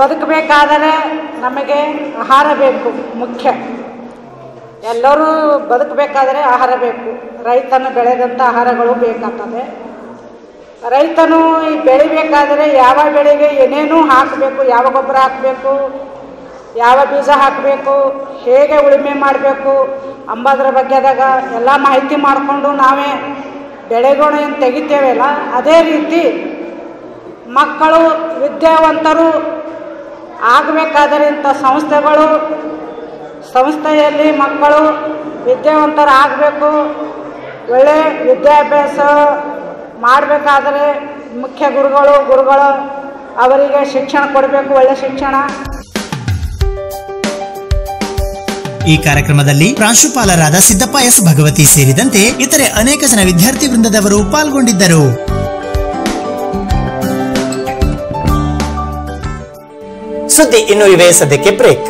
ಬದುಕಬೇಕಾದರೆ ನಮಗೆ ಆಹಾರ ಬೇಕು, ಮುಖ್ಯ. ಎಲ್ಲರೂ ಬದುಕಬೇಕಾದರೆ ಆಹಾರ ಬೇಕು. ರೈತನು ಬೆಳೆದಂಥ ಆಹಾರಗಳು ಬೇಕಾಗ್ತದೆ. ರೈತನು ಬೆಳಿಬೇಕಾದರೆ ಯಾವ ಬೆಳೆಗೆ ಏನೇನು ಹಾಕಬೇಕು, ಯಾವ ಗೊಬ್ಬರ ಹಾಕಬೇಕು, ಯಾವ ಬೀಜ ಹಾಕಬೇಕು, ಹೇಗೆ ಉಳುಮೆ ಮಾಡಬೇಕು ಅಂಬೋದ್ರ ಬಗ್ಗೆದಾಗ ಎಲ್ಲ ಮಾಹಿತಿ ಮಾಡಿಕೊಂಡು ನಾವೇ ಬೆಳೆಗಳು ಏನು ತೆಗಿತೇವಲ್ಲ, ಅದೇ ರೀತಿ ಮಕ್ಕಳು ವಿದ್ಯಾವಂತರು ಆಗಬೇಕಾದರೆ ಇಂಥ ಸಂಸ್ಥೆಯಲ್ಲಿ ಮಕ್ಕಳು ವಿದ್ಯಾವಂತರಾಗಬೇಕು. ಒಳ್ಳೆ ವಿದ್ಯಾಭ್ಯಾಸ ಮಾಡಬೇಕಾದರೆ ಮುಖ್ಯ ಗುರುಗಳು ಅವರಿಗೆ ಶಿಕ್ಷಣ ಕೊಡಬೇಕು, ಒಳ್ಳೆ ಶಿಕ್ಷಣ. ಈ ಕಾರ್ಯಕ್ರಮದಲ್ಲಿ ಪ್ರಾಂಶುಪಾಲರಾದ ಸಿದ್ದಪ್ಪ ಎಸ್ ಭಗವತಿ ಸೇರಿದಂತೆ ಇತರೆ ಅನೇಕ ಜನ ವಿದ್ಯಾರ್ಥಿ ವೃಂದದವರು ಪಾಲ್ಗೊಂಡಿದ್ದರು. ಸುದ್ದಿ ಇನ್ನು ಇವೆ, ಸದ್ಯಕ್ಕೆ ಬ್ರೇಕ್.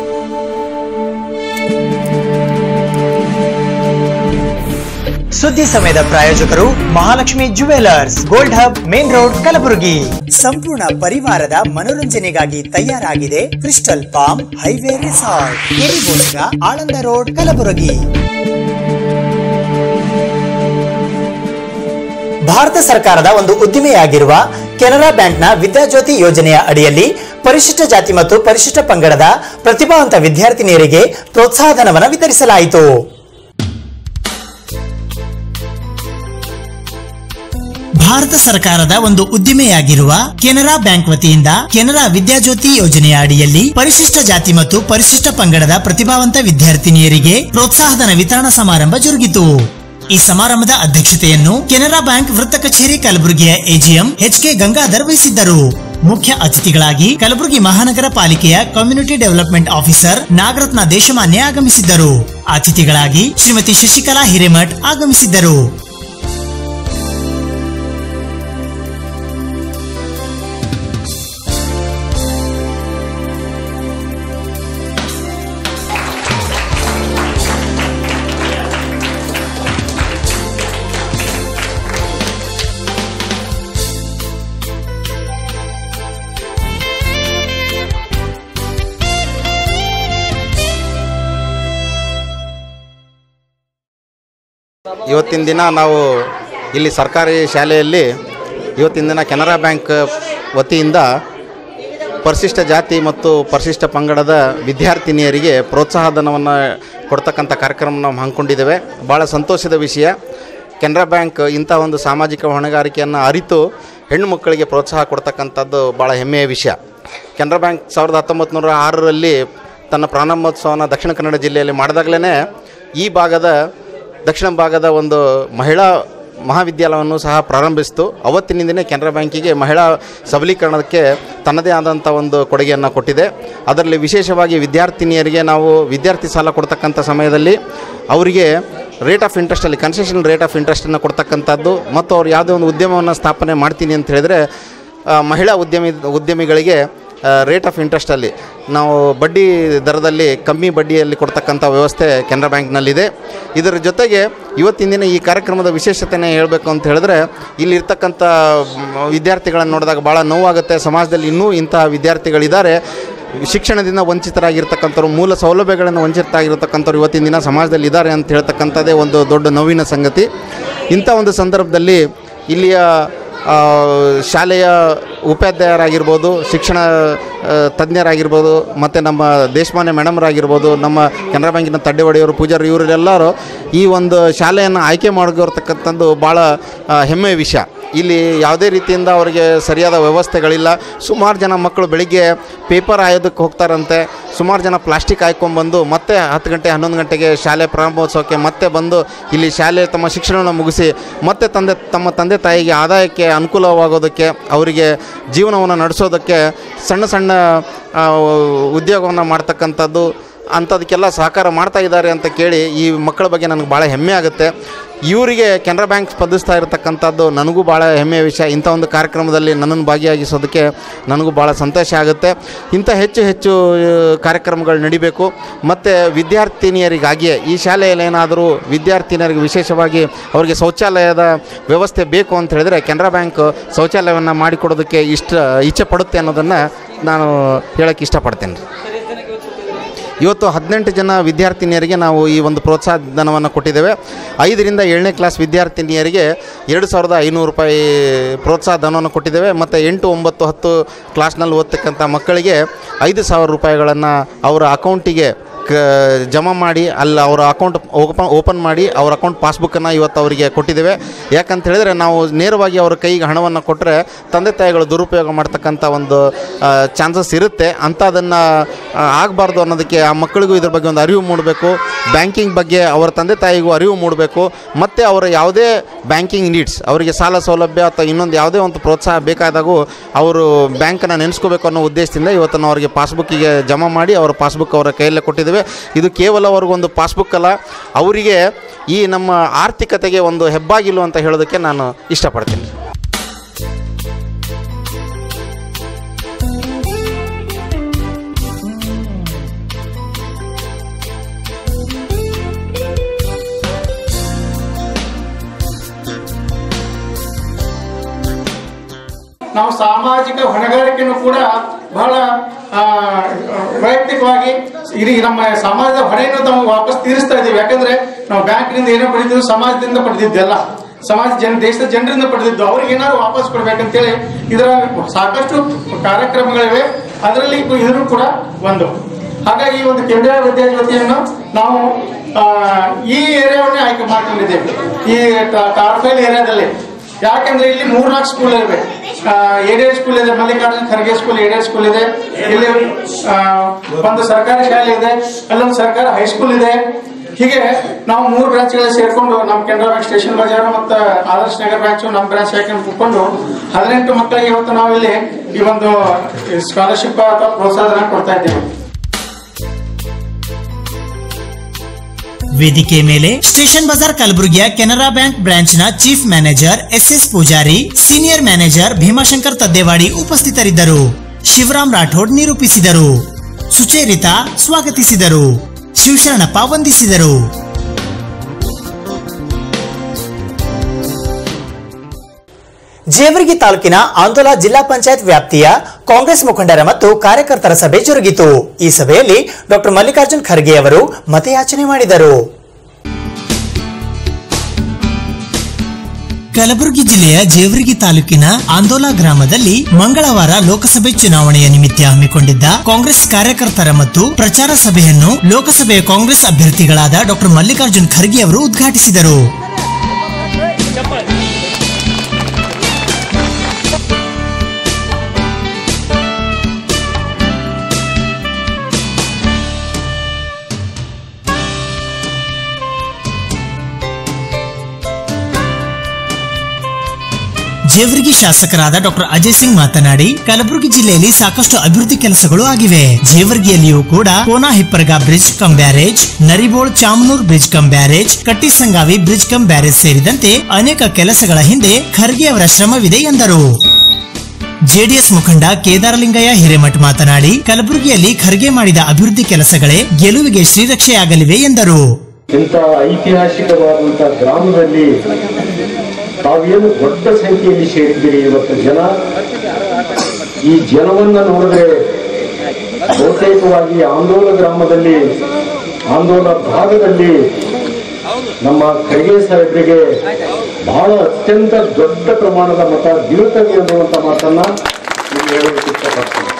ಸುದ್ದಿ ಸಮಯದ ಪ್ರಾಯೋಜಕರು Mahalakshmi jewellers, gold hub, main road, Kalaburagi. ಸಂಪೂರ್ಣ ಪರಿವಾರದ ಮನೋರಂಜನೆಗಾಗಿ ತಯಾರಾಗಿದೆ ಕ್ರಿಸ್ಟಲ್ ಪಾಮ್ ಹೈವೇ ರೆಸಾರ್ಟ್, ಕೆರಿಬೋಸ್ಗ, ಆಳಂದ ರೋಡ್, ಕಲಬುರಗಿ. ಭಾರತ ಸರ್ಕಾರದ ಒಂದು ಉದ್ದಿಮೆಯಾಗಿರುವ ಕೆನರಾ ಬ್ಯಾಂಕ್ನ ವಿದ್ಯಾಜ್ಯೋತಿ ಯೋಜನೆಯ ಅಡಿಯಲ್ಲಿ ಪರಿಶಿಷ್ಟ ಜಾತಿ ಮತ್ತು ಪರಿಶಿಷ್ಟ ಪಂಗಡದ ಪ್ರತಿಭಾವಂತ ವಿದ್ಯಾರ್ಥಿನಿಯರಿಗೆ ಪ್ರೋತ್ಸಾಹಧನವನ್ನು ವಿತರಿಸಲಾಯಿತು. ಭಾರತ ಸರ್ಕಾರದ ಒಂದು ಉದ್ದಿಮೆಯಾಗಿರುವ ಕೆನರಾ ಬ್ಯಾಂಕ್ ವತಿಯಿಂದ ಕೆನರಾ ವಿದ್ಯಾಜ್ಯೋತಿ ಯೋಜನೆಯ ಅಡಿಯಲ್ಲಿ ಪರಿಶಿಷ್ಟ ಜಾತಿ ಮತ್ತು ಪರಿಶಿಷ್ಟ ಪಂಗಡದ ಪ್ರತಿಭಾವಂತ ವಿದ್ಯಾರ್ಥಿನಿಯರಿಗೆ ಪ್ರೋತ್ಸಾಹಧನ ವಿತರಣಾ ಸಮಾರಂಭ ಜರುಗಿತು. ಈ ಸಮಾರಂಭದ ಅಧ್ಯಕ್ಷತೆಯನ್ನು ಕೆನರಾ ಬ್ಯಾಂಕ್ ವೃತ್ತ ಕಚೇರಿ ಕಲಬುರಗಿಯ ಎಜಿಎಂ HK ಗಂಗಾಧರ್ ವಹಿಸಿದ್ದರು. ಮುಖ್ಯ ಅತಿಥಿಗಳಾಗಿ ಕಲಬುರಗಿ ಮಹಾನಗರ ಪಾಲಿಕೆಯ ಕಮ್ಯುನಿಟಿ ಡೆವಲಪ್ಮೆಂಟ್ ಆಫೀಸರ್ ನಾಗರತ್ನ ದೇಶಮಾನ್ಯ ಆಗಮಿಸಿದ್ದರು. ಅತಿಥಿಗಳಾಗಿ ಶ್ರೀಮತಿ ಶಶಿಕಲಾ ಹಿರೇಮಠ್ ಆಗಮಿಸಿದ್ದರು. ಇವತ್ತಿನ ದಿನ ನಾವು ಇಲ್ಲಿ ಸರ್ಕಾರಿ ಶಾಲೆಯಲ್ಲಿ ಇವತ್ತಿನ ದಿನ ಕೆನರಾ ಬ್ಯಾಂಕ್ ವತಿಯಿಂದ ಪರಿಶಿಷ್ಟ ಜಾತಿ ಮತ್ತು ಪರಿಶಿಷ್ಟ ಪಂಗಡದ ವಿದ್ಯಾರ್ಥಿನಿಯರಿಗೆ ಪ್ರೋತ್ಸಾಹಧನವನ್ನು ಕೊಡ್ತಕ್ಕಂಥ ಕಾರ್ಯಕ್ರಮ ನಾವು ಹಮ್ಮಿಕೊಂಡಿದ್ದೇವೆ. ಭಾಳ ಸಂತೋಷದ ವಿಷಯ. ಕೆನರಾ ಬ್ಯಾಂಕ್ ಇಂಥ ಒಂದು ಸಾಮಾಜಿಕ ಹೊಣೆಗಾರಿಕೆಯನ್ನು ಅರಿತು ಹೆಣ್ಣು ಮಕ್ಕಳಿಗೆ ಪ್ರೋತ್ಸಾಹ ಕೊಡ್ತಕ್ಕಂಥದ್ದು ಭಾಳ ಹೆಮ್ಮೆಯ ವಿಷಯ. ಕೆನರಾ ಬ್ಯಾಂಕ್ 1906ರಲ್ಲಿ ತನ್ನ ಪ್ರಾರಂಭೋತ್ಸವನ ದಕ್ಷಿಣ ಕನ್ನಡ ಜಿಲ್ಲೆಯಲ್ಲಿ ಮಾಡಿದಾಗಲೇ ಈ ಭಾಗದ ದಕ್ಷಿಣ ಭಾಗದ ಒಂದು ಮಹಿಳಾ ಮಹಾವಿದ್ಯಾಲಯವನ್ನು ಸಹ ಪ್ರಾರಂಭಿಸಿತು. ಅವತ್ತಿನಿಂದಲೇ ಕೆನರಾ ಬ್ಯಾಂಕಿಗೆ ಮಹಿಳಾ ಸಬಲೀಕರಣಕ್ಕೆ ತನ್ನದೇ ಆದಂಥ ಒಂದು ಕೊಡುಗೆಯನ್ನು ಕೊಟ್ಟಿದೆ. ಅದರಲ್ಲಿ ವಿಶೇಷವಾಗಿ ವಿದ್ಯಾರ್ಥಿನಿಯರಿಗೆ ನಾವು ವಿದ್ಯಾರ್ಥಿ ಸಾಲ ಕೊಡ್ತಕ್ಕಂಥ ಸಮಯದಲ್ಲಿ ಅವರಿಗೆ ರೇಟ್ ಆಫ್ ಇಂಟ್ರೆಸ್ಟಲ್ಲಿ ಕನ್ಸೆಷನ್ ರೇಟ್ ಆಫ್ ಇಂಟ್ರೆಸ್ಟನ್ನು ಕೊಡ್ತಕ್ಕಂಥದ್ದು ಮತ್ತು ಅವ್ರು ಯಾವುದೇ ಒಂದು ಉದ್ಯಮವನ್ನು ಸ್ಥಾಪನೆ ಮಾಡ್ತೀನಿ ಅಂತ ಹೇಳಿದರೆ ಮಹಿಳಾ ಉದ್ಯಮಿಗಳಿಗೆ ರೇಟ್ ಆಫ್ ಇಂಟ್ರೆಸ್ಟಲ್ಲಿ ನಾವು ಬಡ್ಡಿ ದರದಲ್ಲಿ ಕಮ್ಮಿ ಬಡ್ಡಿಯಲ್ಲಿ ಕೊಡ್ತಕ್ಕಂಥ ವ್ಯವಸ್ಥೆ ಕೆನರಾ ಬ್ಯಾಂಕ್ನಲ್ಲಿದೆ. ಇದರ ಜೊತೆಗೆ ಇವತ್ತಿನ ದಿನ ಈ ಕಾರ್ಯಕ್ರಮದ ವಿಶೇಷತೆನೇ ಹೇಳಬೇಕು ಅಂತ ಹೇಳಿದ್ರೆ ಇಲ್ಲಿರ್ತಕ್ಕಂಥ ವಿದ್ಯಾರ್ಥಿಗಳನ್ನು ನೋಡಿದಾಗ ಭಾಳ ನೋವಾಗುತ್ತೆ. ಸಮಾಜದಲ್ಲಿ ಇನ್ನೂ ಇಂಥ ವಿದ್ಯಾರ್ಥಿಗಳಿದ್ದಾರೆ, ಶಿಕ್ಷಣದಿಂದ ವಂಚಿತರಾಗಿರ್ತಕ್ಕಂಥವ್ರು, ಮೂಲ ಸೌಲಭ್ಯಗಳನ್ನು ವಂಚಿತರಾಗಿರ್ತಕ್ಕಂಥವ್ರು ಇವತ್ತಿನ ದಿನ ಸಮಾಜದಲ್ಲಿ ಇದ್ದಾರೆ ಅಂತ ಹೇಳ್ತಕ್ಕಂಥದ್ದೇ ಒಂದು ದೊಡ್ಡ ನೋವಿನ ಸಂಗತಿ. ಇಂಥ ಒಂದು ಸಂದರ್ಭದಲ್ಲಿ ಇಲ್ಲಿಯ ಶಾಲೆಯ ಉಪಾಧ್ಯಾಯರಾಗಿರ್ಬೋದು, ಶಿಕ್ಷಣ ತಜ್ಞರಾಗಿರ್ಬೋದು, ಮತ್ತು ನಮ್ಮ ದೇಶಮಾನ್ಯ ಮೇಡಮ್ರಾಗಿರ್ಬೋದು, ನಮ್ಮ ಕೆನರಾ ಬ್ಯಾಂಕಿನ ತಡ್ಡೆವಡಿಯವರು, ಪೂಜಾರಿ, ಇವರೆಲ್ಲರೂ ಈ ಒಂದು ಶಾಲೆಯನ್ನು ಆಯ್ಕೆ ಮಾಡಿರ್ತಕ್ಕಂಥದ್ದು ಭಾಳ ಹೆಮ್ಮೆಯ ವಿಷಯ. ಇಲ್ಲಿ ಯಾವುದೇ ರೀತಿಯಿಂದ ಅವರಿಗೆ ಸರಿಯಾದ ವ್ಯವಸ್ಥೆಗಳಿಲ್ಲ. ಸುಮಾರು ಜನ ಮಕ್ಕಳು ಬೆಳಿಗ್ಗೆ ಪೇಪರ್ ಆಯೋದಕ್ಕೆ ಹೋಗ್ತಾರಂತೆ, ಸುಮಾರು ಜನ ಪ್ಲಾಸ್ಟಿಕ್ ಹಾಕ್ಕೊಂಡ್ಬಂದು ಮತ್ತೆ 10 ಗಂಟೆ 11 ಗಂಟೆಗೆ ಶಾಲೆ ಪ್ರಾರಂಭೋತ್ಸವಕ್ಕೆ ಮತ್ತೆ ಬಂದು ಇಲ್ಲಿ ಶಾಲೆ ತಮ್ಮ ಶಿಕ್ಷಣವನ್ನು ಮುಗಿಸಿ ಮತ್ತೆ ತಮ್ಮ ತಂದೆ ತಾಯಿಗೆ ಆದಾಯಕ್ಕೆ ಅನುಕೂಲವಾಗೋದಕ್ಕೆ, ಅವರಿಗೆ ಜೀವನವನ್ನು ನಡೆಸೋದಕ್ಕೆ ಸಣ್ಣ ಸಣ್ಣ ಉದ್ಯೋಗವನ್ನು ಮಾಡ್ತಕ್ಕಂಥದ್ದು ಅಂಥದಕ್ಕೆಲ್ಲ ಸಹಕಾರ ಮಾಡ್ತಾ ಇದ್ದಾರೆ ಅಂತ ಕೇಳಿ ಈ ಮಕ್ಕಳ ಬಗ್ಗೆ ನನಗೆ ಭಾಳ ಹೆಮ್ಮೆ ಆಗುತ್ತೆ. ಇವರಿಗೆ ಕೆನರಾ ಬ್ಯಾಂಕ್ ಸ್ಪಂದಿಸ್ತಾ ಇರತಕ್ಕಂಥದ್ದು ನನಗೂ ಭಾಳ ಹೆಮ್ಮೆಯ ವಿಷಯ. ಇಂಥ ಒಂದು ಕಾರ್ಯಕ್ರಮದಲ್ಲಿ ನನ್ನನ್ನು ಭಾಗಿಯಾಗಿಸೋದಕ್ಕೆ ನನಗೂ ಭಾಳ ಸಂತೋಷ ಆಗುತ್ತೆ. ಇಂಥ ಹೆಚ್ಚು ಕಾರ್ಯಕ್ರಮಗಳು ನಡಿಬೇಕು. ಮತ್ತು ವಿದ್ಯಾರ್ಥಿನಿಯರಿಗಾಗಿಯೇ ಈ ಶಾಲೆಯಲ್ಲಿ ಏನಾದರೂ ವಿದ್ಯಾರ್ಥಿನಿಯರಿಗೆ ವಿಶೇಷವಾಗಿ ಅವರಿಗೆ ಶೌಚಾಲಯದ ವ್ಯವಸ್ಥೆ ಬೇಕು ಅಂತ ಹೇಳಿದರೆ ಕೆನರಾ ಬ್ಯಾಂಕ್ ಶೌಚಾಲಯವನ್ನು ಮಾಡಿಕೊಡೋದಕ್ಕೆ ಇಚ್ಛೆ ಪಡುತ್ತೆ ಅನ್ನೋದನ್ನು ನಾನು ಹೇಳೋಕ್ಕೆ ಇಷ್ಟಪಡ್ತೇನೆ. ಇವತ್ತು 18 ಜನ ವಿದ್ಯಾರ್ಥಿನಿಯರಿಗೆ ನಾವು ಈ ಒಂದು ಪ್ರೋತ್ಸಾಹ ಧನವನ್ನು ಕೊಟ್ಟಿದ್ದೇವೆ. 5ರಿಂದ 7ನೇ ಕ್ಲಾಸ್ ವಿದ್ಯಾರ್ಥಿನಿಯರಿಗೆ 2500 ರೂಪಾಯಿ ಪ್ರೋತ್ಸಾಹ ಧನವನ್ನು ಕೊಟ್ಟಿದ್ದೇವೆ. ಮತ್ತು 8, 9, 10 ಕ್ಲಾಸ್ನಲ್ಲಿ ಓದ್ತಕ್ಕಂಥ ಮಕ್ಕಳಿಗೆ 5000 ರೂಪಾಯಿಗಳನ್ನು ಅವರ ಅಕೌಂಟಿಗೆ ಜಮಾ ಮಾಡಿ ಅಲ್ಲಿ ಅವರ ಅಕೌಂಟ್ ಓಪನ್ ಮಾಡಿ ಅವರ ಅಕೌಂಟ್ ಪಾಸ್ಬುಕ್ಕನ್ನು ಇವತ್ತು ಅವರಿಗೆ ಕೊಟ್ಟಿದ್ದೇವೆ. ಯಾಕಂತ ಹೇಳಿದರೆ ನಾವು ನೇರವಾಗಿ ಅವರ ಕೈಗೆ ಹಣವನ್ನು ಕೊಟ್ಟರೆ ತಂದೆ ತಾಯಿಗಳು ದುರುಪಯೋಗ ಮಾಡ್ತಕ್ಕಂಥ ಒಂದು ಚಾನ್ಸಸ್ ಇರುತ್ತೆ. ಅಂಥದನ್ನು ಆಗಬಾರ್ದು ಅನ್ನೋದಕ್ಕೆ ಆ ಮಕ್ಕಳಿಗೂ ಇದ್ರ ಬಗ್ಗೆ ಒಂದು ಅರಿವು ಮೂಡಬೇಕು. ಬ್ಯಾಂಕಿಂಗ್ ಬಗ್ಗೆ ಅವರ ತಂದೆ ತಾಯಿಗೂ ಅರಿವು ಮೂಡಬೇಕು. ಮತ್ತು ಅವರ ಯಾವುದೇ ಬ್ಯಾಂಕಿಂಗ್ ನೀಡ್ಸ್, ಅವರಿಗೆ ಸಾಲ ಸೌಲಭ್ಯ ಅಥವಾ ಇನ್ನೊಂದು ಯಾವುದೇ ಒಂದು ಪ್ರೋತ್ಸಾಹ ಬೇಕಾದಾಗೂ ಅವರು ಬ್ಯಾಂಕನ್ನು ನೆನೆಸ್ಕೋಬೇಕು ಅನ್ನೋ ಉದ್ದೇಶದಿಂದ ಇವತ್ತು ನಾವು ಅವರಿಗೆ ಪಾಸ್ಬುಕ್ಕಿಗೆ ಜಮಾ ಮಾಡಿ ಅವರ ಪಾಸ್ಬುಕ್ ಅವರ ಕೈಯಲ್ಲೇ ಕೊಟ್ಟಿದ್ದೇವೆ. ಇದು ಕೇವಲ ಅವ್ರಿಗೊಂದು ಪಾಸ್ಬುಕ್ ಅಲ್ಲ, ಅವರಿಗೆ ಈ ನಮ್ಮ ಆರ್ಥಿಕತೆಗೆ ಒಂದು ಹೆಬ್ಬಾಗಿಲು ಅಂತ ಹೇಳೋದಕ್ಕೆ ನಾನು ಇಷ್ಟಪಡ್ತೀನಿ. ನಾವು ಸಾಮಾಜಿಕ ಹೊಣೆಗಾರಿಕೆಯನ್ನು ಕೂಡ ಬಹಳ ವೈಯಕ್ತಿಕವಾಗಿ ಇಡೀ ನಮ್ಮ ಸಮಾಜದ ಹೊಣೆಯನ್ನು ನಾವು ವಾಪಸ್ ತೀರಿಸ್ತಾ ಇದ್ದೀವಿ. ಯಾಕಂದ್ರೆ ನಾವು ಬ್ಯಾಂಕ್ನಿಂದ ಏನೋ ಪಡೆದಿದ್ದು ಸಮಾಜದಿಂದ ಪಡೆದಿದ್ದೆಲ್ಲ, ದೇಶದ ಜನರಿಂದ ಪಡೆದಿದ್ದು, ಅವ್ರಿಗೆ ಏನಾದ್ರು ವಾಪಸ್ ಕೊಡ್ಬೇಕಂತೇಳಿ ಇದರ ಸಾಕಷ್ಟು ಕಾರ್ಯಕ್ರಮಗಳಿವೆ. ಅದರಲ್ಲಿ ಇದನ್ನು ಕೂಡ ಒಂದು. ಹಾಗಾಗಿ ಈ ಒಂದು ಕೇಂದ್ರೀಯ ವಿದ್ಯಾಜ್ಯೋತಿಯನ್ನು ನಾವು ಈ ಏರಿಯಾವನ್ನೇ ಆಯ್ಕೆ ಮಾಡ್ಕೊಂಡಿದ್ದೇವೆ, ಈ ಟಾರ್ಫೈಲ್ ಏರಿಯಾದಲ್ಲಿ. ಯಾಕಂದ್ರೆ ಇಲ್ಲಿ 3-4 ಸ್ಕೂಲ್ ಇವೆ. ಏಡೆಡ್ ಸ್ಕೂಲ್ ಇದೆ, Mallikarjun Kharge school aided school ಇದೆ, ಇಲ್ಲಿ ಒಂದು ಸರ್ಕಾರಿ ಶಾಲೆ ಇದೆ, ಅಲ್ಲೊಂದು ಸರ್ಕಾರಿ ಹೈಸ್ಕೂಲ್ ಇದೆ. ಹೀಗೆ ನಾವು 3 ಬ್ರಾಂಚ್ಗಳಲ್ಲಿ ಸೇರ್ಕೊಂಡು ನಮ್ಮ ಕೆನರಾ ಬ್ಯಾಂಕ್ ಸ್ಟೇಷನ್ ಬಜಾರ್ ಮತ್ತು ಆದರ್ಶ್ ನಗರ್ ಬ್ರಾಂಚ್ ನಮ್ಮ ಬ್ರಾಂಚ್ ಹಾಕಿ ಕೂತ್ಕೊಂಡು 18 ಮಕ್ಕಳಿಗೆ ಇವತ್ತು ನಾವು ಇಲ್ಲಿ ಈ ಒಂದು ಸ್ಕಾಲರ್ಶಿಪ್ ಅಥವಾ ಪ್ರೋತ್ಸಾಹ ಕೊಡ್ತಾ ಇದ್ದೇವೆ. ವೇದಿಕೆ ಮೇಲೆ ಸ್ಟೇಷನ್ ಬಜಾರ್ ಕಲಬುರಗಿಯ ಕೆನರಾ ಬ್ಯಾಂಕ್ ಬ್ರಾಂಚ್ನ chief manager SS Pujari, senior manager Bhimashankar Taddewadi ಉಪಸ್ಥಿತರಿದ್ದರು. ಶಿವರಾಮ್ ರಾಠೋಡ್ ನಿರೂಪಿಸಿದರು. ಸುಚೇರಿತಾ ಸ್ವಾಗತಿಸಿದರು. ಶಿವಶರಣಪ್ಪ ವಂದಿಸಿದರು. ಜೇವರ್ಗಿ ತಾಲೂಕಿನ ಆಂದೋಲ ಜಿಲ್ಲಾ ಪಂಚಾಯತ್ ವ್ಯಾಪ್ತಿಯ ಕಾಂಗ್ರೆಸ್ ಮುಖಂಡರ ಮತ್ತು ಕಾರ್ಯಕರ್ತರ ಸಭೆ ಜರುಗಿತು. ಈ ಸಭೆಯಲ್ಲಿ ಡಾಕ್ಟರ್ ಮಲ್ಲಿಕಾರ್ಜುನ್ ಖರ್ಗೆ ಅವರು ಮತಯಾಚನೆ ಮಾಡಿದರು. ಕಲಬುರಗಿ ಜಿಲ್ಲೆಯ ಜೇವರ್ಗಿ ತಾಲೂಕಿನ ಆಂದೋಲಾ ಗ್ರಾಮದಲ್ಲಿ ಮಂಗಳವಾರ ಲೋಕಸಭೆ ಚುನಾವಣೆಯ ನಿಮಿತ್ತ ಹಮ್ಮಿಕೊಂಡಿದ್ದ ಕಾಂಗ್ರೆಸ್ ಕಾರ್ಯಕರ್ತರ ಮತ್ತು ಪ್ರಚಾರ ಸಭೆಯನ್ನು ಲೋಕಸಭೆಯ ಕಾಂಗ್ರೆಸ್ ಅಭ್ಯರ್ಥಿಗಳಾದ ಡಾಕ್ಟರ್ ಮಲ್ಲಿಕಾರ್ಜುನ್ ಖರ್ಗೆ ಅವರು ಉದ್ಘಾಟಿಸಿದರು. ಜೇವರ್ಗಿ ಶಾಸಕರಾದ ಡಾಕ್ಟರ್ ಅಜಯ್ ಸಿಂಗ್ ಮಾತನಾಡಿ, ಕಲಬುರಗಿ ಜಿಲ್ಲೆಯಲ್ಲಿ ಸಾಕಷ್ಟು ಅಭಿವೃದ್ಧಿ ಕೆಲಸಗಳು ಆಗಿವೆ. ಜೇವರ್ಗಿಯಲ್ಲಿಯೂ ಕೂಡ Kona Hipparaga bridge cum barrage, Naribol Chamanur bridge cum barrage, Kattisangavi bridge cum barrage ಸೇರಿದಂತೆ ಅನೇಕ ಕೆಲಸಗಳ ಹಿಂದೆ ಖರ್ಗೆ ಅವರ ಶ್ರಮವಿದೆ ಎಂದರು. ಜೆಡಿಎಸ್ ಮುಖಂಡ ಕೇದಾರಲಿಂಗಯ್ಯ ಹಿರೇಮಠ್ ಮಾತನಾಡಿ, ಕಲಬುರಗಿಯಲ್ಲಿ ಖರ್ಗೆ ಮಾಡಿದ ಅಭಿವೃದ್ಧಿ ಕೆಲಸಗಳೇ ಗೆಲುವಿಗೆ ಶ್ರೀರಕ್ಷೆಯಾಗಲಿವೆ ಎಂದರು. ಇಂಥ ಐತಿಹಾಸಿಕವಾದಂತಹ ಗ್ರಾಮದಲ್ಲಿ ತಾವೇನು ದೊಡ್ಡ ಸಂಖ್ಯೆಯಲ್ಲಿ ಸೇರಿದ್ದೀರಿ. ಇವತ್ತು ಜನ, ಈ ಜನವನ್ನ ನೋಡಿದ್ರೆ ಬಹುತೇಕವಾಗಿ ಆಂದೋಲ ಗ್ರಾಮದಲ್ಲಿ, ಆಂದೋಲ ಭಾಗದಲ್ಲಿ ನಮ್ಮ ಖರ್ಗೆ ಸಾಹೇಬರಿಗೆ ಬಹಳ ಅತ್ಯಂತ ದೊಡ್ಡ ಪ್ರಮಾಣದ ಮತ ಬೀಳುತ್ತದೆ ಅನ್ನುವಂಥ ಮಾತನ್ನ ಹೇಳಲಿಕ್ಕೆ ಇಷ್ಟಪಡ್ತೀನಿ.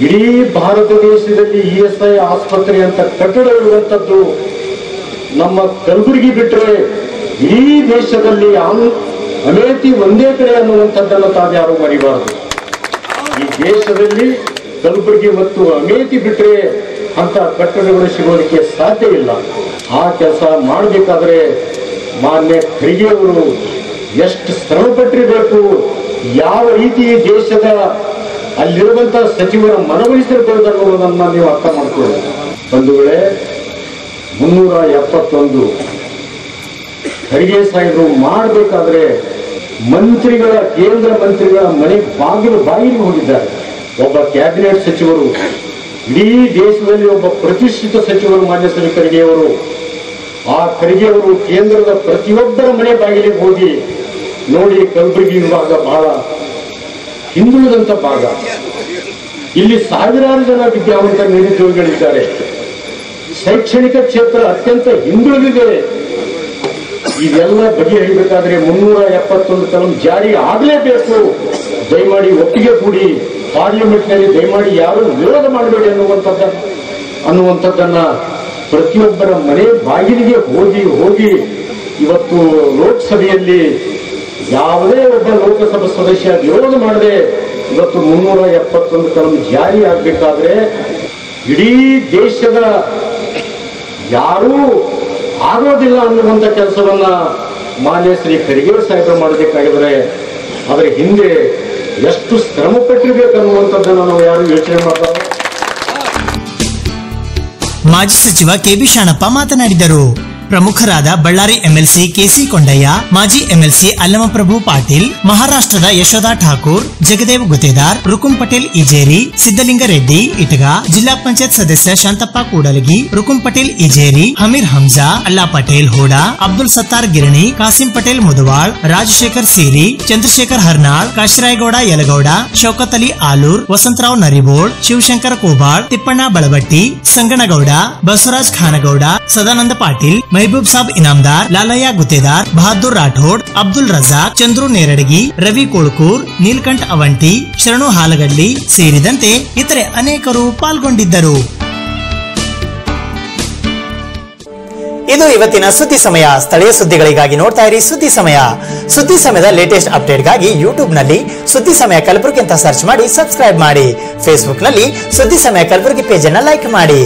ಇಡೀ ಭಾರತ ದೇಶದಲ್ಲಿ ESI ಆಸ್ಪತ್ರೆ ಅಂತ ಕಟ್ಟಡ ಇರುವಂತದ್ದು ನಮ್ಮ ಕಲಬುರಗಿ ಬಿಟ್ಟರೆ ಇಡೀ ದೇಶದಲ್ಲಿ ಅಮೇಥಿ ಒಂದೇ ಕಡೆ ಅನ್ನುವಂಥದ್ದನ್ನು ತಾವ್ಯಾರು ಮರಿಬಾರದು. ಈ ದೇಶದಲ್ಲಿ ಕಲಬುರಗಿ ಮತ್ತು ಅಮೇಥಿ ಬಿಟ್ಟರೆ ಅಂತ ಕಟ್ಟಡಗಳು ಸಿಗೋದಕ್ಕೆ ಸಾಧ್ಯ ಇಲ್ಲ. ಆ ಕೆಲಸ ಮಾಡಬೇಕಾದ್ರೆ ಮಾನ್ಯ ಖರ್ಗೆ ಅವರು ಎಷ್ಟು ಶ್ರಮ ಪಟ್ಟಿರಬೇಕು, ಯಾವ ರೀತಿ ದೇಶದ ಅಲ್ಲಿರುವಂತಹ ಸಚಿವರ ಮನವೊಲಿಸಿರಬಹುದು ಅನ್ನೋದನ್ನ ನೀವು ಅರ್ಥ ಮಾಡ್ಕೊಳ್ಳಿ. ಒಂದು ವೇಳೆ 371 ಖರ್ಗೆ ಸಾಹೇಬರು ಮಾಡಬೇಕಾದ್ರೆ ಮಂತ್ರಿಗಳ, ಕೇಂದ್ರ ಮಂತ್ರಿಗಳ ಮನೆ ಬಾಗಿಲಿಗೆ ಹೋಗಿದ್ದಾರೆ. ಒಬ್ಬ ಕ್ಯಾಬಿನೆಟ್ ಸಚಿವರು, ಇಡೀ ದೇಶದಲ್ಲಿ ಒಬ್ಬ ಪ್ರತಿಷ್ಠಿತ ಸಚಿವರು ಮಾನ್ಯ ಶ್ರೀ ಖರ್ಗೆ ಅವರು. ಆ ಖರ್ಗೆ ಅವರು ಕೇಂದ್ರದ ಪ್ರತಿಯೊಬ್ಬರ ಮನೆ ಬಾಗಿಲಿಗೆ ಹೋಗಿ ನೋಡಿ, ಕಲಬುರಗಿ ವಿಭಾಗ ಬಹಳ ಹಿಂದುಳಿದಂತ ಭಾಗ, ಇಲ್ಲಿ ಸಾವಿರಾರು ಜನ ವಿದ್ಯಾವಂತ ನಿರುದ್ಯೋಗಿಗಳಿದ್ದಾರೆ, ಶೈಕ್ಷಣಿಕ ಕ್ಷೇತ್ರ ಅತ್ಯಂತ ಹಿಂದುಳಿದಿದೆ. ಇದೆಲ್ಲ ಬಗೆಹರಿಬೇಕಾದ್ರೆ 371 ಕಲಂ ಜಾರಿ ಆಗಲೇಬೇಕು. ದಯಮಾಡಿ ಒಪ್ಪಿಗೆ ಕೂಡಿ ಪಾರ್ಲಿಮೆಂಟ್ ನಲ್ಲಿ ದಯಮಾಡಿ ಯಾರು ವಿರೋಧ ಮಾಡಬೇಡಿ ಅನ್ನುವಂಥದ್ದನ್ನ ಪ್ರತಿಯೊಬ್ಬರ ಮನೆ ಬಾಗಿಲಿಗೆ ಹೋಗಿ ಇವತ್ತು ಲೋಕಸಭೆಯಲ್ಲಿ ಯಾವುದೇ ಒಬ್ಬ ಲೋಕಸಭಾ ಸದಸ್ಯ ವಿರೋಧ ಮಾಡದೆ ಇವತ್ತು 371 ಕಲಂ ಜಾರಿ ಆಗಬೇಕಾದ್ರೆ ಇಡೀ ದೇಶದ ಯಾರೂ ಆಗೋದಿಲ್ಲ ಅನ್ನುವಂಥ ಕೆಲಸವನ್ನ ಮಾನ್ಯ ಶ್ರೀ ಖರ್ಗೆ ಸಾಹೇಬರು ಮಾಡಬೇಕಾಗಿದ್ರೆ ಅದರ ಹಿಂದೆ ಎಷ್ಟು ಶ್ರಮ ಪಟ್ಟಿರ್ಬೇಕನ್ನುವಂಥದ್ದನ್ನು ನಾವು ಯಾರು ಯೋಚನೆ ಮಾಡ್ತಾರೆ. ಮಾಜಿ ಸಚಿವ ಕೆಬಿ ಶಾಣಪ್ಪ ಮಾತನಾಡಿದರು. ಪ್ರಮುಖರಾದ ಬಳ್ಳಾರಿ ಎಂಎಲ್ಸಿ ಕೆಸಿ ಕೊಂಡಯ್ಯ, ಮಾಜಿ ಎಂಎಲ್ಸಿ ಅಲ್ಲಮಪ್ರಭು ಪಾಟೀಲ್, ಮಹಾರಾಷ್ಟ್ರದ ಯಶೋಧಾ ಠಾಕೂರ್, ಜಗದೇವ್ ಗುತ್ತೇದಾರ್, ರುಕುಂ ಪಟೇಲ್ ಇಜೇರಿ, ಸಿದ್ದಲಿಂಗ ರೆಡ್ಡಿ ಇಟಗ, ಜಿಲ್ಲಾ ಪಂಚಾಯತ್ ಸದಸ್ಯ ಶಾಂತಪ್ಪ ಕೂಡಲಗಿ, ರುಕುಂ ಪಟೇಲ್ ಇಜೇರಿ, ಹಮೀರ್ ಹಂಜಾ, ಅಲ್ಲಾ ಪಟೇಲ್ ಹೋಡಾ, ಅಬ್ದುಲ್ ಸತ್ತಾರ್ ಗಿರಣಿ, ಕಾಸಿಂ ಪಟೇಲ್ ಮುದವಾಳ್, ರಾಜಶೇಖರ್ ಸೇರಿ, ಚಂದ್ರಶೇಖರ್ ಹರ್ನಾಳ್, ಕಾಶಿರಾಯಗೌಡ ಯಲಗೌಡ, ಶೌಕತ್ ಅಲಿ ಆಲೂರ್, ವಸಂತರಾವ್ ನರಿಬೋಳ್, ಶಿವಶಂಕರ ಕೋಬಾಳ್, ತಿಪ್ಪಣ್ಣ ಬಳಬಟ್ಟಿ, ಸಂಗನಗೌಡ, ಬಸವರಾಜ್ ಖಾನಗೌಡ, ಸದಾನಂದ ಪಾಟೀಲ್, ಮೆಹಬೂಬ್ ಸಾಬ್ ಇನಾಮದಾರ್, ಲಾಲಯ್ಯ ಗುತ್ತೇದಾರ್, ಬಹದ್ದೂರ್ ರಾಠೋಡ್, ಅಬ್ದುಲ್ ರಜಾಕ್, ಚಂದ್ರು ನೇರಡಗಿ, ರವಿ ಕೋಳ್ಕೂರ್, ನೀಲ್ಕಂಠ್ ಅವಂಟಿ, ಶರಣು ಹಾಲಗಡ್ಲಿ ಸೇರಿದಂತೆ ಇತರೆ ಅನೇಕರು ಪಾಲ್ಗೊಂಡಿದ್ದರು. ಇದು ಇವತ್ತಿನ ಸುದ್ದಿ ಸಮಯ. ಸ್ಥಳೀಯ ಸುದ್ದಿಗಳಿಗಾಗಿ ನೋಡ್ತಾ ಇರಿ ಸುದ್ದಿ ಸಮಯ. ಸುದ್ದಿ ಸಮಯದ ಲೇಟೆಸ್ಟ್ ಅಪ್ಡೇಟ್ಗಾಗಿ ಯೂಟ್ಯೂಬ್ ನಲ್ಲಿ ಸುದ್ದಿ ಸಮಯ ಕಲಬುರಗಿ ಅಂತ ಸರ್ಚ್ ಮಾಡಿ ಸಬ್ಸ್ಕ್ರೈಬ್ ಮಾಡಿ. ಫೇಸ್ಬುಕ್ ನಲ್ಲಿ ಸುದ್ದಿ ಸಮಯ ಕಲಬುರಗಿ ಪೇಜ್ ಅನ್ನು ಲೈಕ್ ಮಾಡಿ.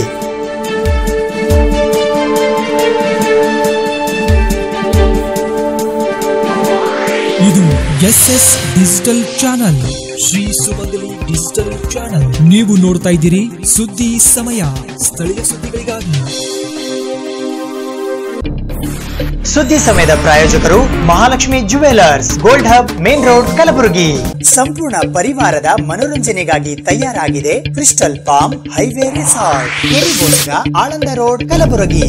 ಇದು SS ಡಿಜಿಟಲ್ ಚಾನಲ್, ಶ್ರೀ ಸುಮಂಗಲಿ ಡಿಜಿಟಲ್ ಚಾನಲ್. ನೀವು ನೋಡ್ತಾ ಇದ್ದೀರಿ ಸುದ್ದಿ ಸಮಯ, ಸ್ಥಳೀಯ ಸುದ್ದಿಗಳಿಗಾಗಿ. ಸುದ್ದಿ ಸಮಯದ ಪ್ರಾಯೋಜಕರು Mahalakshmi jewellers, gold hub, main road, Kalaburagi. ಸಂಪೂರ್ಣ ಪರಿವಾರದ ಮನೋರಂಜನೆಗಾಗಿ ತಯಾರಾಗಿದೆ crystal palm highway resort, Aland road, Kalaburagi.